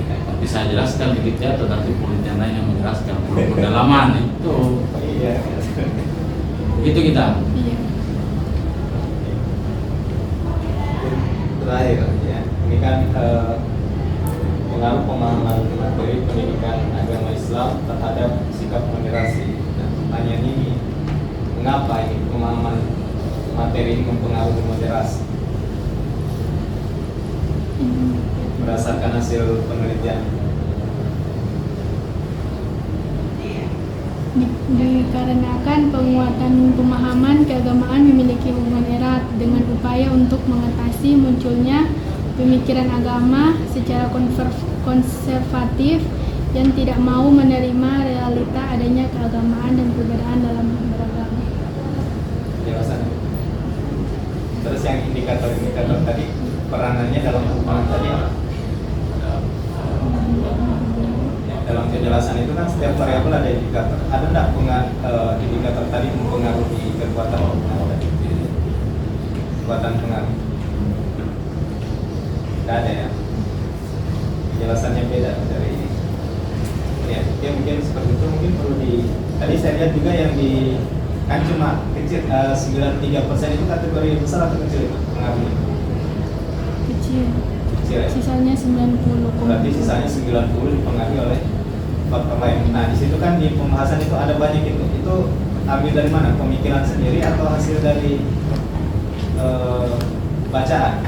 Tapi saya jelaskan begitu ya, tetapi politik lain yang menjelaskan perlu pendalaman itu. Iya. Begitu kita. Iya. Terakhir ya, ini kan pengaruh pemahaman materi pendidikan agama Islam terhadap sikap moderasi. Nah, pertanyaan ini, mengapa ini pemahaman materi ini mempengaruhi moderasi? Berdasarkan hasil penelitian. Dikarenakan penguatan pemahaman keagamaan memiliki hubungan erat dengan upaya untuk mengatasi munculnya pemikiran agama secara konservatif yang tidak mau menerima realita adanya keagamaan dan perbedaan dalam beragama. Jelasan. Terus yang indikator-indikator tadi peranannya dalam hubungan tadi apa? Dalam penjelasan itu kan setiap variabel ada indikator. Ada enggak indikator tadi mempengaruhi kekuatan pengaruh? Tidak ada ya. Penjelasannya beda dari ini. Ya mungkin seperti itu, mungkin perlu tadi saya lihat juga yang kan cuma kecil 93% itu kategori besar atau kecil itu pengaruhnya? Kecil. Kecil ya. Sisanya 90. Berarti sisanya 90 dipengaruhi oleh faktor lain. Nah, di situ kan di pembahasan itu ada banyak itu. Itu ambil dari mana? Pemikiran sendiri atau hasil dari bacaan?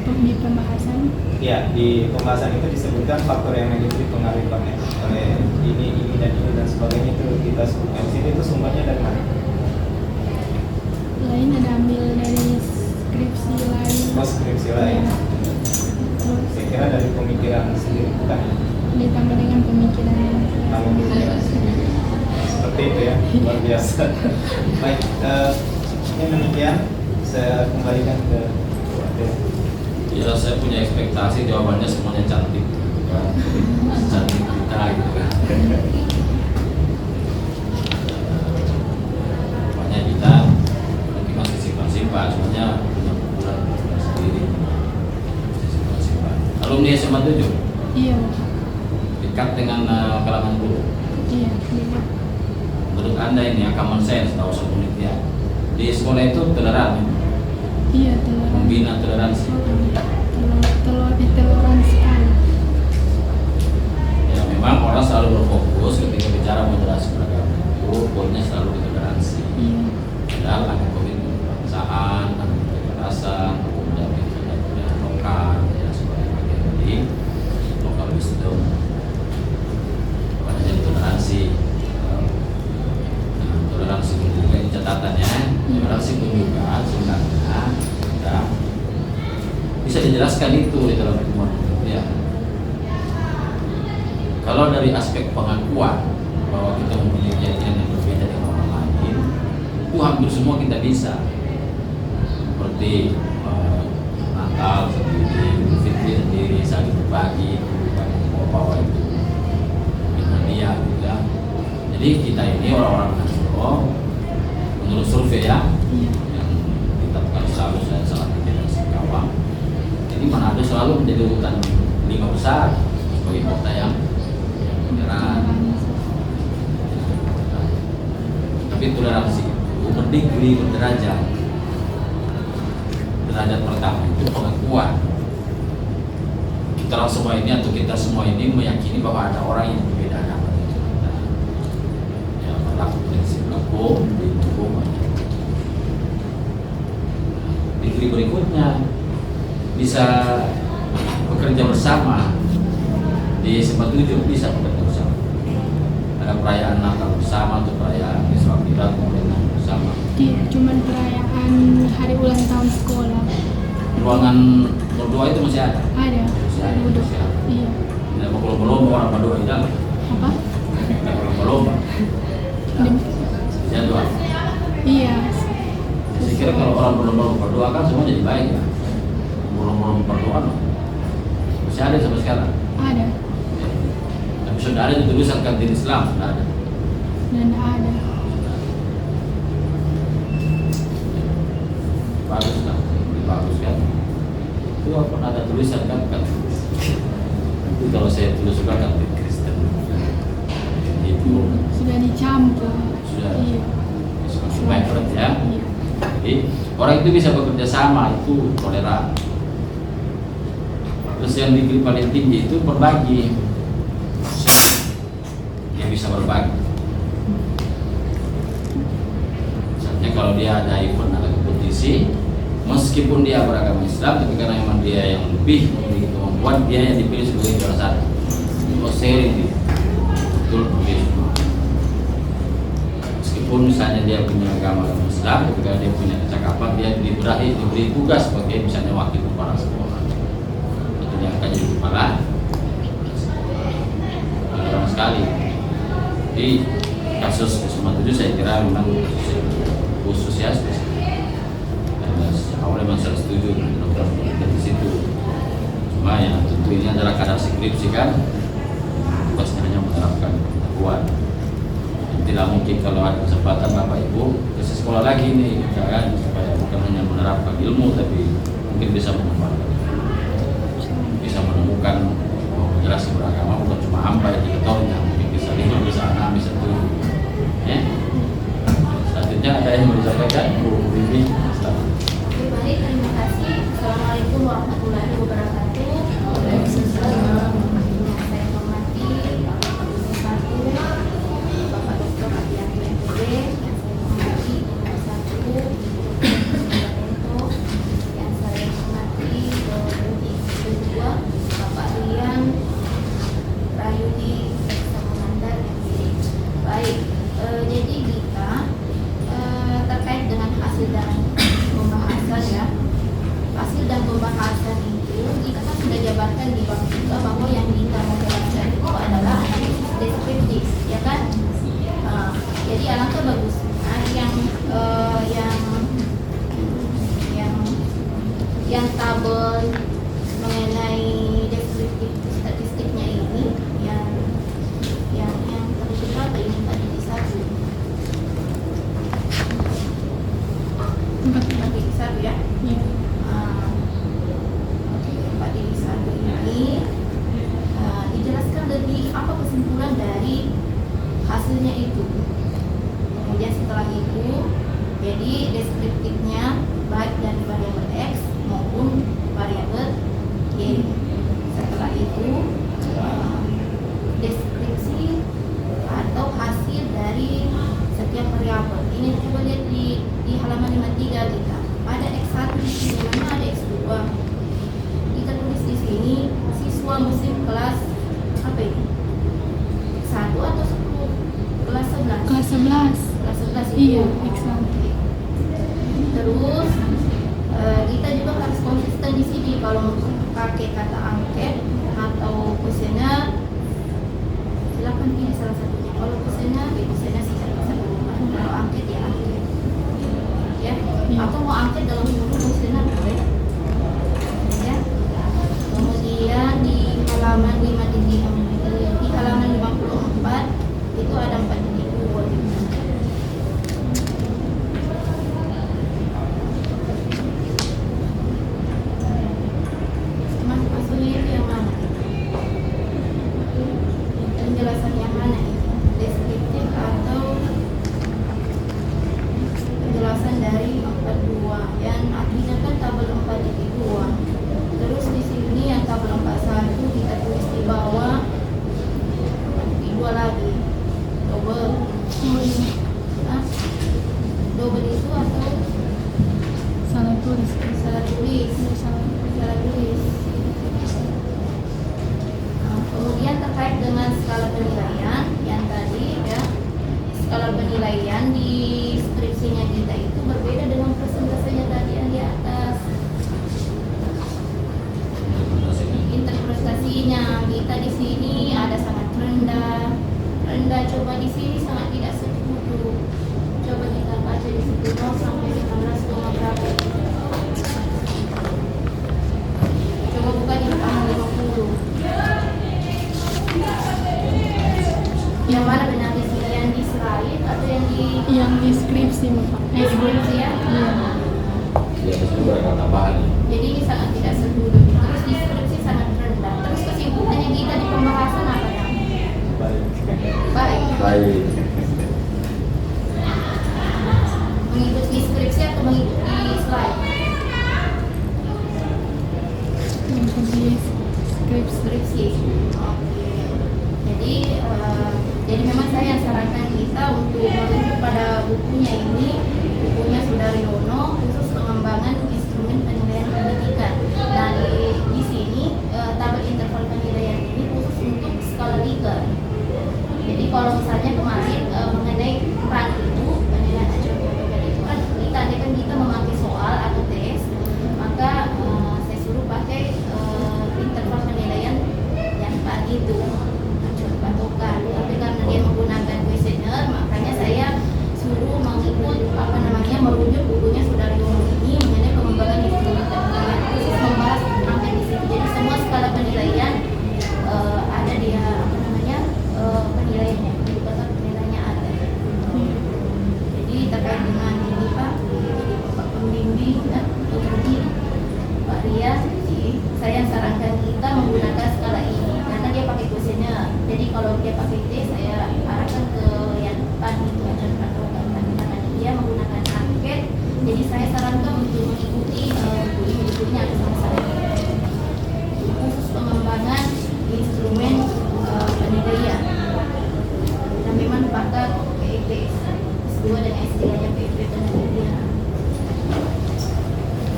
Di pembahasan. Ya, di pembahasan itu disebutkan faktor yang negatif dipengaruhi oleh ini dan sebagainya, itu kita sebutkan. Di sini itu sumbernya dari mana? Lain ada ambil dari skripsi lain. Skripsi lain. Ya. Terus Saya kira dari pemikiran sendiri, bukan? ditambah dengan pemikiran Tambah pemikiran sendiri. Seperti itu ya, luar biasa. Baik, ini demikian. Saya kembalikan ke Ya, saya punya ekspektasi jawabannya semuanya cantik, gitu kan? Cantik kita gitu kan. Banyak kita mungkin masih simpan-simpan, semuanya punya ukuran sendiri. Masih simpan-simpan. Alumni SMA 7 Iya. dekat dengan kalangan guru. Iya. Menurut Anda ini ya, common sense, tahu penelitian di sekolah itu toleran, Iya, toleran. membina toleransi. Ditoleransikan. Ya, memang orang selalu berfokus ketika bicara moderasi beragama itu poinnya selalu di toleransi. Iya. Padahal ada komitmen kebangsaan, ada kekerasan, kemudian budaya lokal, ya sebagai bagian dari lokal wisdom. Padahal toleransi. Nah, toleransi pun juga ini catatannya. Toleransi pun juga sebenarnya kita bisa dijelaskan itu di dalam pertemuan ya. Kalau dari aspek pengakuan bahwa kita mempunyai keyakinan yang berbeda dengan orang lain, itu hampir semua kita bisa. Seperti Natal sendiri, Idul Fitri sendiri, saling berbagi, bawa itu dia gitu ya. Jadi kita ini orang-orang Nasrani menurut survei ya, yang kita selalu saya salah tidak kawan. Jadi Manado selalu menjadi urutan 5 besar sebagai kota yang toleran. Tapi toleransi itu berdikri, berderajat. Derajat pertama itu pengakuan. Kita semua ini atau kita semua ini meyakini bahwa ada orang yang berbeda agama dengan kita. Ya, berlaku prinsip hukum di hukum. Dikri berikutnya bisa bekerja bersama di SMA 7 bisa bekerja bersama. Ada perayaan Natal bersama atau perayaan Isra Mi'raj bersama. Iya, cuman perayaan hari ulang tahun sekolah. Ruangan berdoa itu masih ada. Ada. Masih ada. Masih ada. Iya. Tidak berlomba-lomba orang berdoa di dalam. Apa? Tidak berlomba-lomba. Jadwal. Iya. Saya kira kalau orang berlomba-lomba berdoa kan semua jadi baik ya. Berlomba-lomba berdoa loh. Masih ada sampai sekarang. Ada. Ya. Tapi sudah ada tulisan kantin Islam, sudah ada. Dan ada. Bagus kan? Bagus kan? Itu apa ada tulisan kan? Itu kalau saya tulis juga kantin Kristen. Itu Sudah dicampur. sudah. Iya. Baik berarti ya. Iya. Jadi orang itu bisa bekerja sama, itu toleran. Terus yang dikri paling tinggi itu berbagi. Dia bisa berbagi. Misalnya kalau dia ada event, ada kompetisi, meskipun dia beragama Islam, tapi karena memang dia yang lebih memiliki kemampuan, dia yang dipilih sebagai juara satu. Untuk sharing dia, betul boleh. Meskipun misalnya dia punya agama Islam, ketika dia punya kecakapan, dia diberi tugas sebagai misalnya wakil kepala sekolah, atau dia akan jadi kepala, toleran sekali. Jadi kasus SMA 7 saya kira memang khusus ya. Awalnya memang saya setuju dengan program di situ. Cuma ya tentu ini adalah kadar skripsi kan, tugasnya hanya menerapkan pengetahuan. Tidak mungkin kalau ada kesempatan Bapak Ibu ke sekolah lagi nih, kan, supaya bukan hanya menerapkan ilmu, tapi mungkin bisa memanfaatkan, bisa menemukan menjelaskan beragama bukan cuma hamba yang diketornya, mungkin bisa 5, bisa 6, bisa 7. Ya. Selanjutnya ada yang mau disampaikan, Bu Bibi. Baik, terima kasih. Assalamualaikum warahmatullahi wabarakatuh. Waalaikumsalam. Saya hormati Bapak Satu, Bapak Dr. Adianto MPD, yang saya hormati Nomor 1, yang saya hormati Budi Kedua, Bapak Rian Rayudi Eksamanandar MPD. Baik, jadi kita terkait dengan hasil dan pembahasan ya, hasil dan pembahasan itu kita kan sudah jabarkan di bab juga bahwa yang kita mau jelaskan itu adalah analisis deskriptif, ya kan? Jadi alangkah bagusnya yang tabel mengenai deskriptif statistiknya ini yang terlihat berapa ini tadi di satu. Di satu ya. Iya. Pak di satu ini dijelaskan lebih apa kesimpulan dari hasilnya itu. Kemudian setelah itu, jadi deskriptifnya baik dari variabel X maupun variabel Y. Setelah itu deskripsi atau hasil dari setiap variabel. Ini coba lihat di halaman 53 kita. Pada X1 sini kalau pakai kata angket atau kuesioner, silakan pilih salah satunya. Kalau kuesioner sih bisa berubah. Kalau angket ya angket. Ya, atau mau angket dalam bentuk kuesioner boleh. Ya. Kemudian di halaman 54 itu ada 4 titik buat maksudnya itu yang mana? Penjelasan yang mana? Deskriptif atau penjelasan dari 42 yang artinya kan tabel 4.2. Terus di sini yang tabel 41 kita tulis di bawah 4.2 lagi double. Hah? Double itu atau Salah tulis. salah tulis? Salah tulis. Nah, kemudian terkait dengan skala penilaian yang tadi ya, skala penilaian di skripsinya kita itu berbeda dengan presentasenya tadi yang di atas. Interpretasinya kita di sini ada sangat rendah, coba di sini sangat tidak setuju. Coba kita baca di situ 0 sampai 15 berapa? Coba buka di halaman 50. Yang mana benar di sini, yang di slide atau yang di Skripsi Bapak. skripsi ya? Iya. Di atas itu ada tambahan. Jadi ini sangat tidak setuju. Terus di skripsi sangat rendah. Terus kesimpulannya kita di pembahasan apa ya? Baik. Baik. Mengikuti skripsi atau mengikuti slide? Mengikuti Skripsi. Oke. Jadi memang saya sarankan kita untuk merujuk pada bukunya ini, bukunya Sudaryono khusus pengembangan instrumen penilaian pendidikan. Nah di sini tabel interval penilaian ini khusus untuk skala Likert. Jadi kalau misalnya kemarin mengenai PAN itu penilaian acuan PPPN itu kan kita memakai soal atau tes, maka saya suruh pakai interval penilaian yang PAN itu acuan patokan. Tapi karena dia menggunakan kuesioner, makanya saya suruh mengikut merujuk bukunya Sudaryono ini mengenai pengembangan instrumen penilaian khusus membahas angka di situ. Jadi semua skala penilaian ada dia penilaiannya, indikator penilaiannya ada. Jadi terkait dengan ini Pak, jadi Bapak pembimbing kemudian Pak Rias, saya sarankan kita menggunakan skala ini karena dia pakai kuesioner. Jadi kalau dia pakai T, saya arahkan ke yang PAN itu acuan patokan. Tapi karena dia menggunakan angket, jadi saya sarankan untuk mengikuti bukunya ada sama saya. Khusus pengembangan instrumen penilaian. Dan memang pakai PEP S2 dan S3 nya PEP penelitian.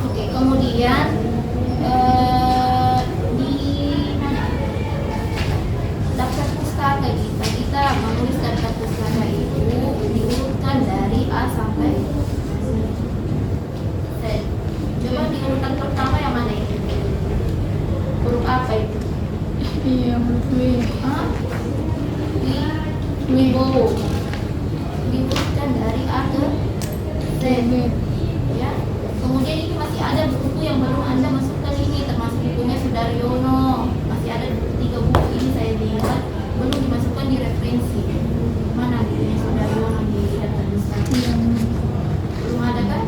Oke, kemudian di mana? Daftar pustaka kita menulis daftar pustaka itu diurutkan dari A sampai Z. Coba di urutan pertama yang mana itu? Huruf apa itu? Iya, huruf W. Hah? W. Diurutkan dari A ke Z. Ya. Kemudian ini masih ada buku yang belum Anda masukkan ini, termasuk bukunya Sudaryono. Masih ada 3 buku ini saya lihat belum dimasukkan di referensi. Mana bukunya Sudaryono di daftar pustaka? Belum ada kan?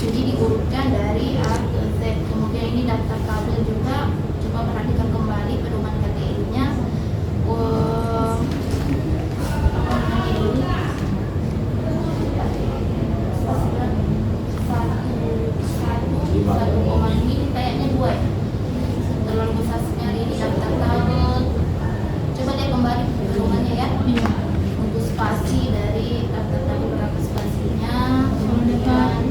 Jadi diurutkan dari A ke Z. Kemudian ini daftar tabel juga. Coba perhatikan kembali pedoman KTI-nya. Satu koma ini kayaknya 2 ya. Terlalu besar sekali ini daftar tabel. Coba lihat kembali pedomannya ya. Iya. Untuk spasi dari daftar tabel berapa spasinya, kemudian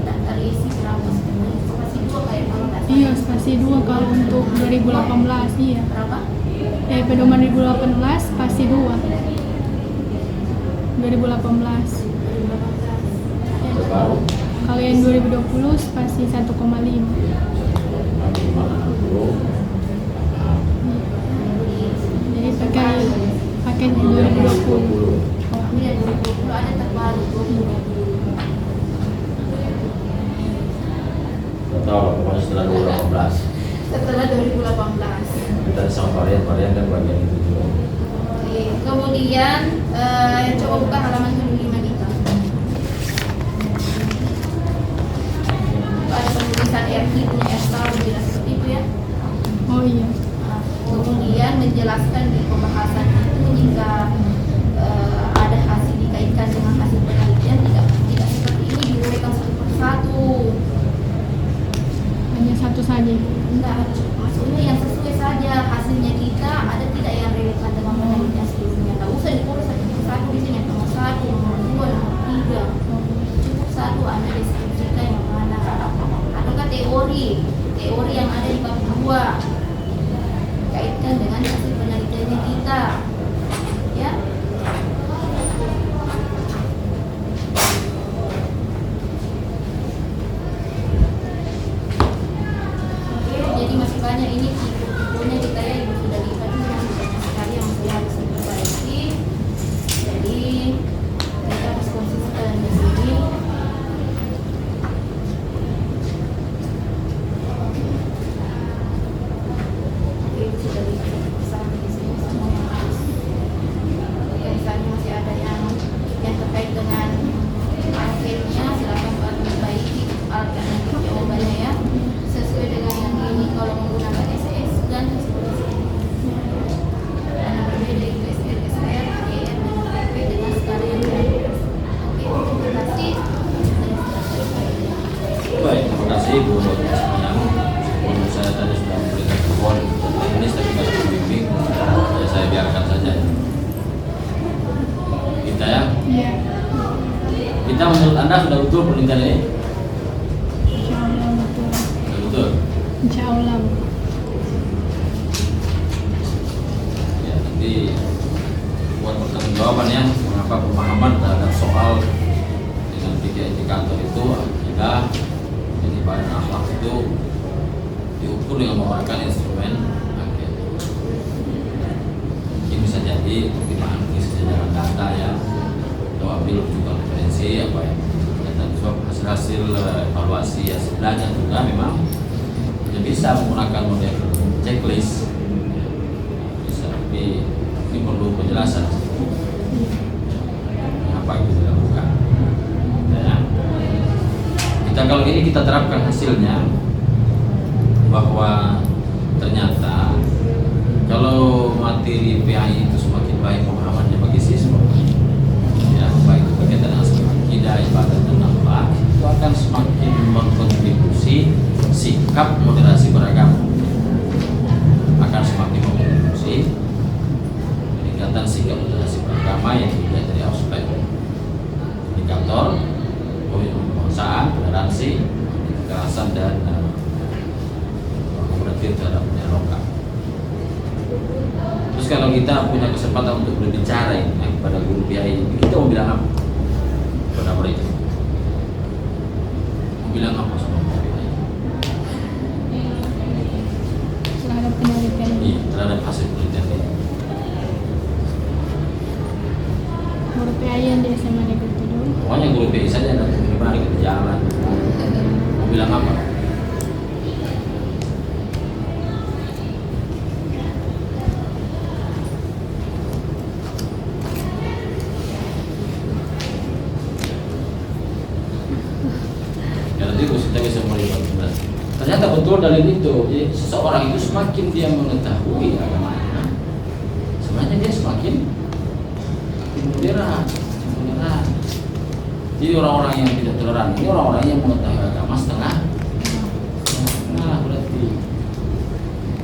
daftar isi berapa spasi 2 kayak kalau nggak salah. Iya, spasi 2 kalau untuk 2018, iya. Berapa? Pedoman 2018, spasi 2. 2018. 2018. Sekarang Kalau yang 2020 spasi 1,5. Jadi pakai 2020. Ini yang 2020 ada terbaru 2020. Tahu pokoknya setelah 2018. Setelah 2018. Kita sama varian kan bagian itu juga. Oke, kemudian coba buka halaman 75 kita. Ada penulisan RI punya Esta jelas seperti itu ya. Oh iya. Nah, kemudian menjelaskan di pembahasan itu jika ada hasil dikaitkan dengan hasil penelitian tidak seperti ini diuraikan satu persatu. Hanya satu saja. Enggak, maksudnya yang sesuai saja hasilnya kita ada tidak yang relevan dengan penelitian sebelumnya. Tak usah diurus satu persatu di sini nomor 1, nomor 2, nomor 3. Cukup satu Anda deskripsikan yang mana. Ataukah teori yang ada di bab 2 kaitkan dengan hasil penelitiannya kita. Ya. Jadi masih banyak ini tipe-tipenya kita ya ibu sudah lihat ini masih banyak sekali yang masih harus diperbaiki. Jadi kita harus konsisten di sini. Oke, ibu sudah lihat bersama di sini semua yang harus. Oke, misalnya masih ada yang terkait dengan akhirnya silakan Pak perbaiki alternatif jawabannya ya. Sesuai dengan yang ini kalau menggunakan SS dan karena berbeda itu SR, SR, AR dan PP dengan skala yang berbeda. Oke, terima kasih. Baik, terima kasih Bu Sayang. Walaupun saya tadi sudah memberikan telepon teknis tapi kalau pembimbing ya saya biarkan saja. Kita ya. Iya. Kita menurut Anda sudah betul penelitian ini? Insyaallah betul. Sudah betul. Insyaallah. Ya, nanti buat pertanggungjawabannya mengapa pemahaman terhadap soal dengan 3 indikator itu akidah, penyimpanan akhlak itu diukur dengan menggunakan instrumen angket. Mungkin bisa jadi pertimbangan sejalan data ya, atau ambil juga referensi apa yang dan hasil evaluasi ya sebenarnya juga memang bisa menggunakan model checklist bisa, tapi ini perlu penjelasan apa itu dilakukan ya. Kita kalau ini kita terapkan hasilnya bahwa ternyata kalau materi PAI itu semakin baik pemahamannya bagi siswa ya, baik itu berkaitan dengan akidah, ibadah dan akhlak, itu akan semakin berkontribusi sikap moderasi beragama, akan semakin berkontribusi peningkatan sikap moderasi beragama yang dilihat dari aspek indikator komitmen kebangsaan, toleransi, kekerasan dan kooperatif terhadap budaya lokal. Terus kalau kita punya kesempatan untuk berbicara ini kepada guru PAI, kita mau bilang apa kepada mereka? Mau bilang apa sama guru PAI? Terhadap penelitian ini. Iya, terhadap hasil penelitian ini. Guru PAI yang di SMA Negeri 7. Pokoknya guru PAI saja ada di kita jalan. Mau bilang apa? Kita bisa melihat ternyata betul dalil itu. Jadi seseorang itu semakin dia mengetahui agamanya, sebenarnya dia semakin toleran. Jadi orang-orang yang tidak toleran ini orang-orang yang mengetahui agama setengah. Nah berarti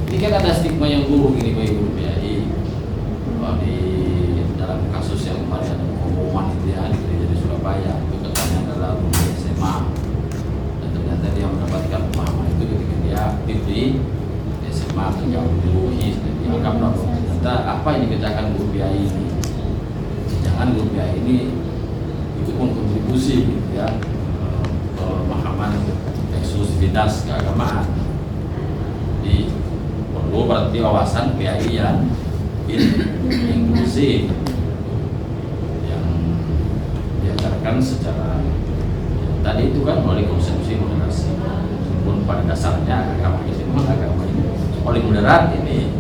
ini kan ada stigma yang buruk ini bagi guru PAI. Di dalam kasus yang kemarin ada pengumuman itu ya di gereja di Surabaya, itu katanya adalah guru SMA. Ternyata dia mendapatkan pemahaman itu ketika dia aktif di SMA terjauh di UI, dianggap bahwa ternyata apa yang dikerjakan guru PAI ini, jangan guru PAI ini itu pun kontribusi gitu ya, pemahaman eksklusivitas keagamaan. Jadi perlu berarti wawasan PAI yang inklusif, yang diajarkan secara tadi itu kan melalui konsepsi moderasi. Meskipun pada dasarnya agama itu memang agama ini paling moderat ini,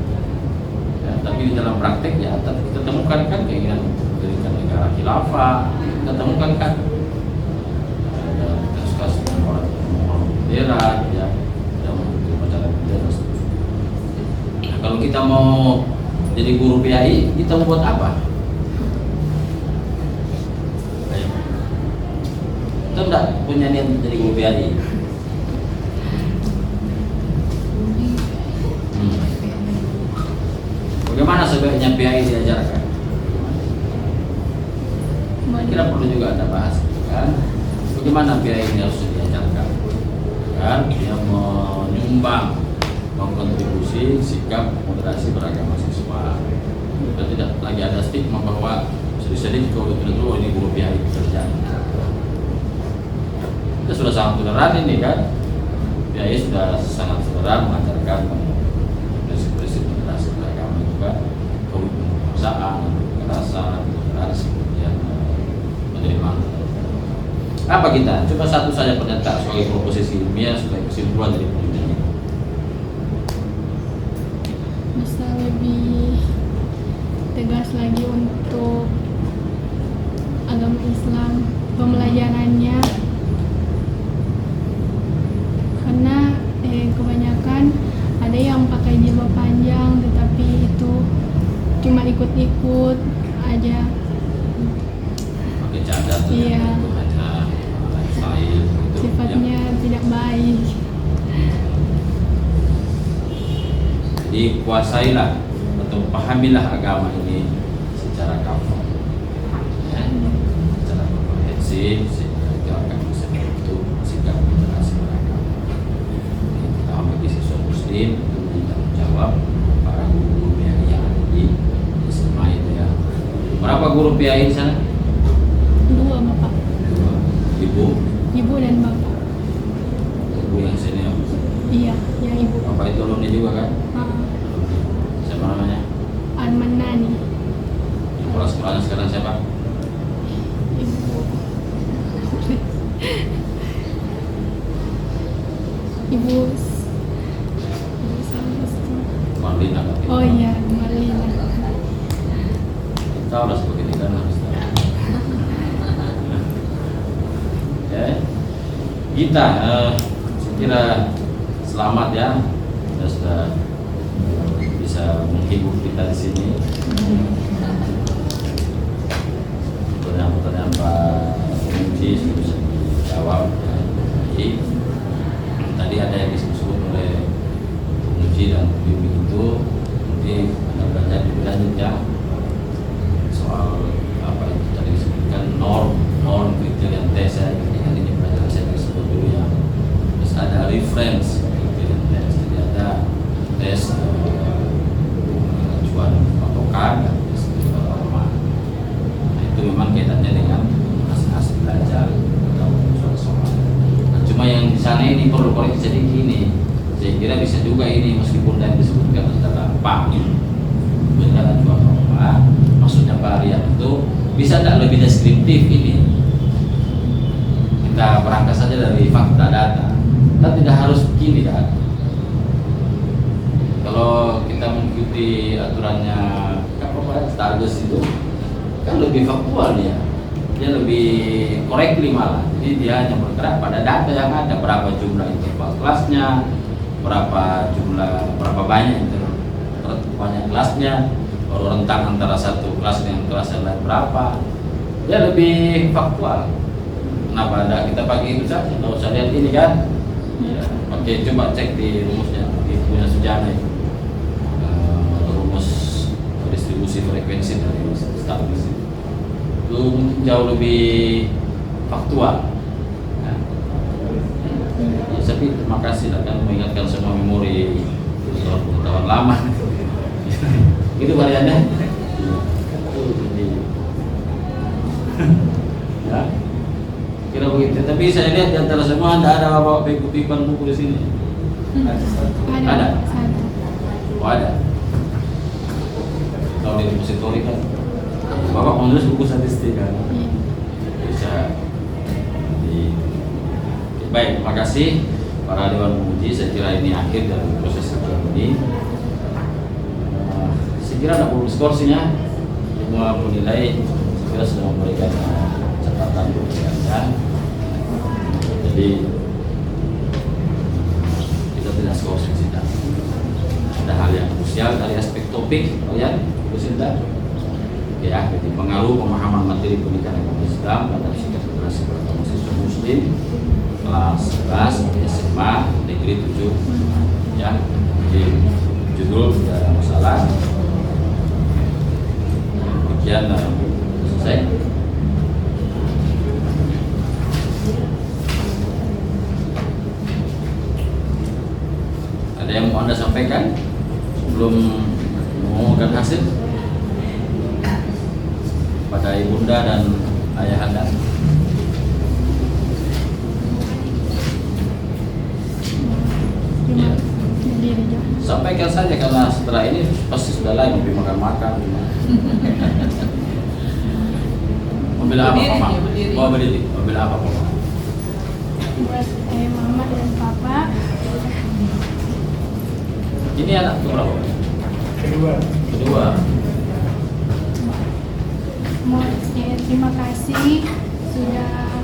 ya, tapi di dalam praktek ya kita temukan kan keinginan mendirikan negara khilafah, kita temukan kan kasus-kasus orang moderat ya, yang upacara moderat. Nah, kalau kita mau jadi guru PAI, kita mau buat apa? Ayo. Kita enggak punya niat jadi guru PAI. Bagaimana sebaiknya PAI diajarkan? Kira perlu juga ada bahas, kan? Bagaimana PAI ini harus diajarkan? Kan? Dia menyumbang, mengkontribusi sikap moderasi beragama siswa. Dan tidak lagi ada stigma bahwa sedih-sedih kalau betul-betul ini guru PAI kerja. Kita sudah sangat toleran ini kan? PAI sudah sangat toleran mengajarkan prinsip-prinsip moderasi beragama juga, kebangsaan, kekerasan, toleransi, kemudian menerima. Apa kita? Coba satu saja pernyataan sebagai proposisi ilmiah sebagai kesimpulan dari penelitian ini. Bisa lebih tegas lagi untuk agama Islam pembelajarannya, karena kebanyakan ada yang pakai jilbab panjang tetapi itu cuma ikut-ikut aja. Pakai cadar Iya. itu hanya lifestyle gitu, Sifatnya tidak baik. Jadi kuasailah atau pahamilah agama ini secara kafah, ya, secara komprehensif sehingga itu akan bisa membentuk sikap moderasi beragama. Pertama bagi siswa muslim itu bertanggung jawab para guru PAI yang ada di SMA itu ya. Berapa guru PAI di sana? 2 bapak, Ibu ibu dan bapak. Ibu yang senior. Iya, yang ibu. Bapak itu alumni juga kan? Siapa namanya? Arman Nani. Kepala sekolahnya sekarang siapa? Ibu. Ibu sama istri. Marlina kan? Oh iya, Marlina. Tahu lah sebagai tiga harus tahu. Ya, kita saya kira selamat ya, kita sudah bisa menghibur kita di sini. Pertanyaan-pertanyaan Pak Muji sudah bisa dijawab. Ya. Jadi tadi ada yang disebut oleh Pak Muji dan Bimbing itu, nanti ada belajar lebih lanjut ya soal apa itu tadi disebutkan norm kriteria tes ya. Jadi ini pelajaran saya disebut dulu ya. Terus ada reference kriteria tes, jadi ada tes acuan patokan dan tes norma. Nah, itu memang kaitannya dengan hasil belajar atau soal-soal. Nah, cuma yang di sana ini perlu koreksi sedikit ini. Saya kira bisa juga ini meskipun yang disebutkan adalah PAM dengan acuan norma, maksudnya varian itu bisa tidak lebih deskriptif ini. Kita berangkat saja dari fakta data. Kita tidak harus begini kan. Kalau kita mengikuti aturannya Stargos itu kan lebih faktual dia lebih correctly malah. Jadi dia hanya bergerak pada data yang ada, berapa jumlah interval kelasnya, berapa banyak kelasnya, kalau rentang antara satu kelas dengan kelas yang lain berapa. Dia lebih faktual. Kenapa ada kita pakai itu saja? Nggak usah lihat ini kan? Ya, oke, coba cek di rumusnya, di punya Sujana itu. Rumus distribusi frekuensi dari Stargos itu mungkin jauh lebih faktual. Nah, ya, tapi terima kasih akan mengingatkan semua memori pengetahuan lama. Itu variannya. Ya, kira begitu. Tapi Tapi saya lihat di antara semua tidak ada bawa pikul buku di sini. Ada? Oh, ada. Kalau di repositori kan, Bapak menulis buku statistik kan, bisa di. Baik, terima kasih para Dewan Penguji. Saya kira ini akhir dari proses ujian ini. Saya kira ada perlu skorsinya. Semua penilai saya kira sudah memberikan catatan bukunya. Jadi kita tidak skorsing sidang. Ada hal yang krusial dari aspek topik kalian, Sinta. Ya, jadi pengaruh pemahaman materi pendidikan agama Islam pada sikap generasi beragama siswa Muslim kelas 11 SMA negeri 7. Ya, jadi judul tidak ada masalah. Demikian selesai. Ada yang mau Anda sampaikan sebelum mengumumkan hasil pada ibunda dan ayah Anda? Ya. Sampaikan saja karena setelah ini pasti sudah lain lebih makan-makan. Mobil apa Mama? Mau berdiri. Mobil apa Mama? Buat mama dan papa. Ini anak berapa? Kedua. Mau terima kasih sudah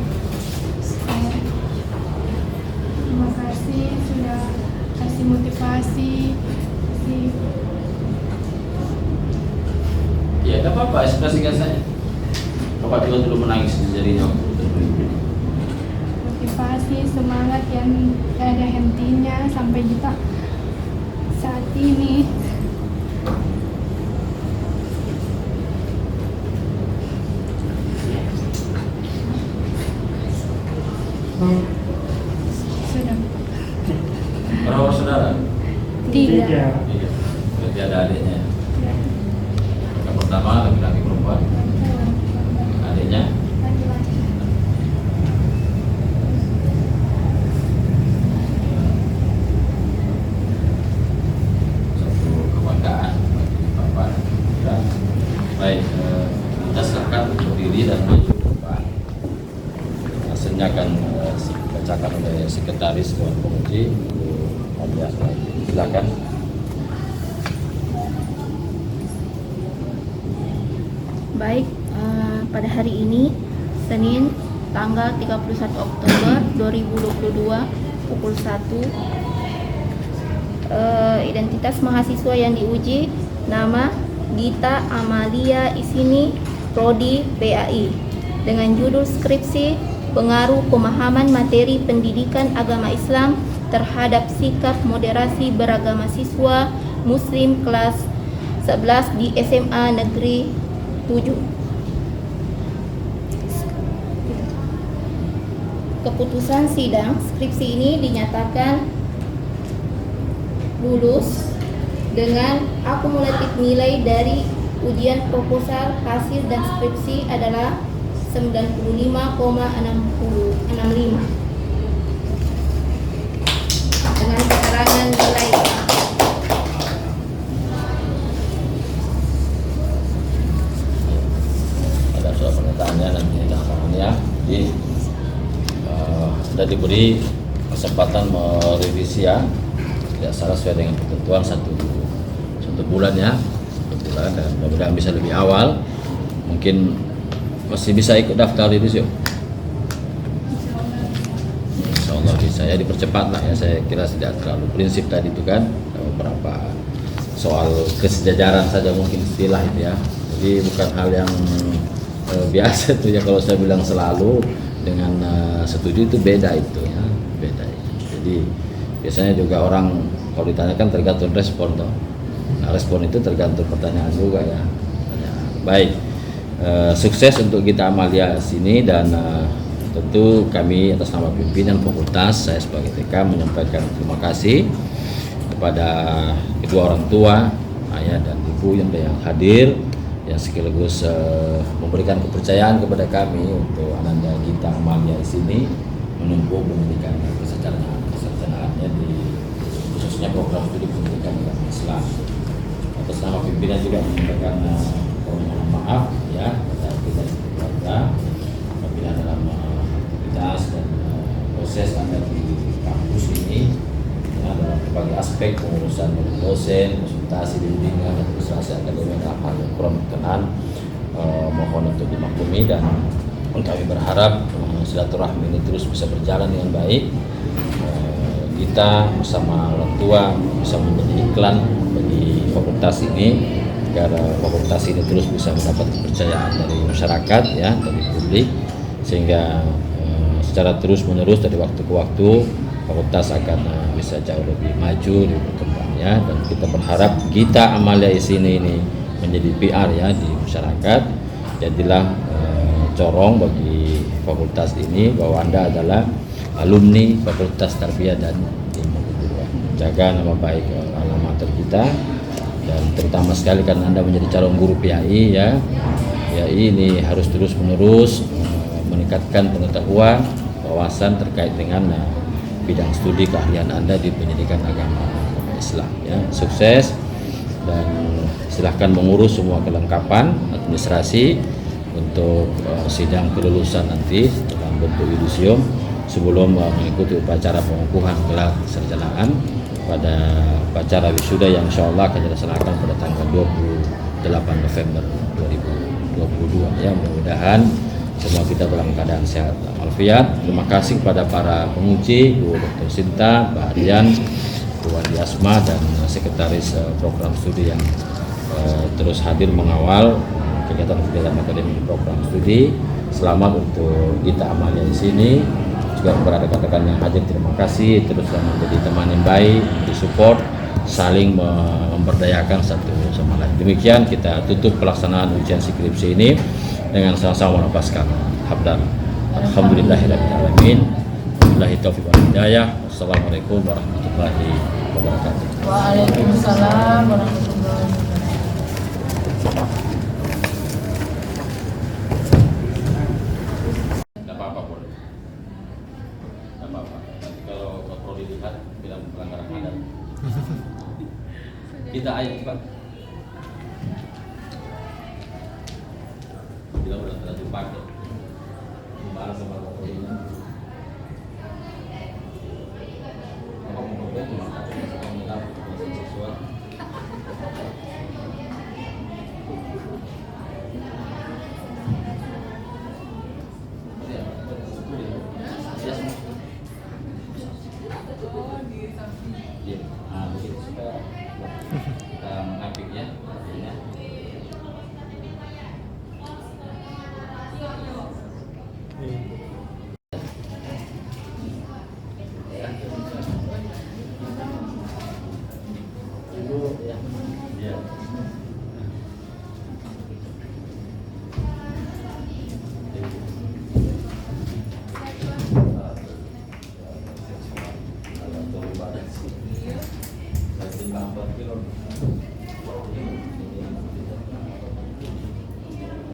kasih motivasi. Ya, tidak apa-apa, ekspresikan saja. Bapak juga dulu menangis di jarinya. Motivasi, semangat yang ada hentinya sampai kita saat ini. Sudah. Berapa saudara? 3. Berarti ada adiknya. Yang pertama laki-laki perempuan. Adiknya. Satu kebanggaan bagi Bapak. Ya. Baik, kita silakan untuk diri dan maju ke depan. Hasilnya akan dibacakan oleh sekretaris Dewan Penguji. Silakan. Baik, pada hari ini Senin tanggal 31 Oktober 2022 pukul 1 identitas mahasiswa yang diuji nama Gita Amalia Isini, Prodi PAI, dengan judul skripsi pengaruh pemahaman materi pendidikan agama Islam terhadap sikap moderasi beragama siswa Muslim kelas 11 di SMA Negeri 7. Keputusan sidang skripsi ini dinyatakan lulus dengan akumulatif nilai dari ujian proposal hasil dan skripsi adalah 95,65 dengan keterangan nilai. Ada soal pernyataannya nanti ya. Jadi sudah diberi kesempatan merevisi ya, tidak salah sesuai dengan ketentuan satu bulan ya, 1 bulan, dan mudah-mudahan bisa lebih awal. Mungkin masih bisa ikut daftar itu sih. Insya Allah bisa ya, dipercepat lah ya. Saya kira tidak terlalu prinsip tadi itu kan, beberapa soal kesejajaran saja mungkin istilah itu ya. Jadi bukan hal yang biasa itu ya, kalau saya bilang selalu dengan setuju itu beda itu ya, beda. Jadi biasanya juga orang kalau ditanyakan tergantung respon toh. Nah, respon itu tergantung pertanyaan juga ya. Baik, sukses untuk Gita Amalia sini, dan tentu kami atas nama pimpinan fakultas, saya sebagai TK menyampaikan terima kasih kepada kedua orang tua, ayah dan ibu yang hadir, yang sekaligus memberikan kepercayaan kepada kami untuk Ananda Gita Amalia di sini. menempuh pendidikan kesejahteraan di khususnya program studi pendidikan agama Islam. Atas nama pimpinan juga menyampaikan permohonan maaf ya kepada kita keluarga apabila dalam aktivitas dan proses ada di kampus ini ya, dalam berbagai aspek pengurusan dosen, konsultasi bimbingan dan administrasi akademik hal yang kurang berkenan, mohon untuk dimaklumi dan kami berharap silaturahmi ini terus bisa berjalan dengan baik. Kita bersama orang tua bisa menjadi iklan bagi fakultas ini agar fakultas ini terus bisa mendapat kepercayaan dari masyarakat ya, dari publik, sehingga secara terus menerus dari waktu ke waktu fakultas akan bisa jauh lebih maju, lebih berkembang ya. Dan kita berharap kita Amalia di sini ini menjadi PR ya di masyarakat. Jadilah corong bagi fakultas ini bahwa Anda adalah alumni Fakultas Tarbiyah dan Ilmu Keguruan. Jaga nama baik alma mater kita, dan terutama sekali karena Anda menjadi calon guru PAI ya. PAI ini harus terus menerus meningkatkan pengetahuan, wawasan terkait dengan bidang studi keahlian Anda di pendidikan agama Islam ya. Sukses dan silahkan mengurus semua kelengkapan administrasi untuk sidang kelulusan nanti dalam bentuk yudisium sebelum mengikuti upacara pengukuhan gelar kesarjanaan pada upacara wisuda yang insya Allah akan dilaksanakan pada tanggal 28 November 2022 ya. Mudah-mudahan semua kita dalam keadaan sehat walafiat. Terima kasih kepada para penguji, Bu Dr. Sinta, Pak Aryan, Bu Wandi Asma dan sekretaris program studi yang terus hadir mengawal kegiatan-kegiatan akademik program studi. Selamat untuk kita Amalia di sini. Juga kepada rekan-rekan yang hadir, terima kasih. Terus menjadi teman yang baik, disupport, saling memberdayakan satu sama lain. Demikian kita tutup pelaksanaan ujian skripsi ini dengan sama-sama menapaskan habdan. Alhamdulillahirabbil alamin. Wabillahi taufiq wal hidayah. Wassalamualaikum warahmatullahi wabarakatuh. Waalaikumsalam warahmatullahi wabarakatuh. Tidak apa-apa boleh. Tidak apa-apa. Nanti kalau perlu dilihat bilang pelanggaran adat. Kita ayo cepat. Bila udah terlanjur pakai. Kembali sama pokoknya. Kalau mau ngobrol cuma kasih komentar seksual. Iya, begitu supaya kita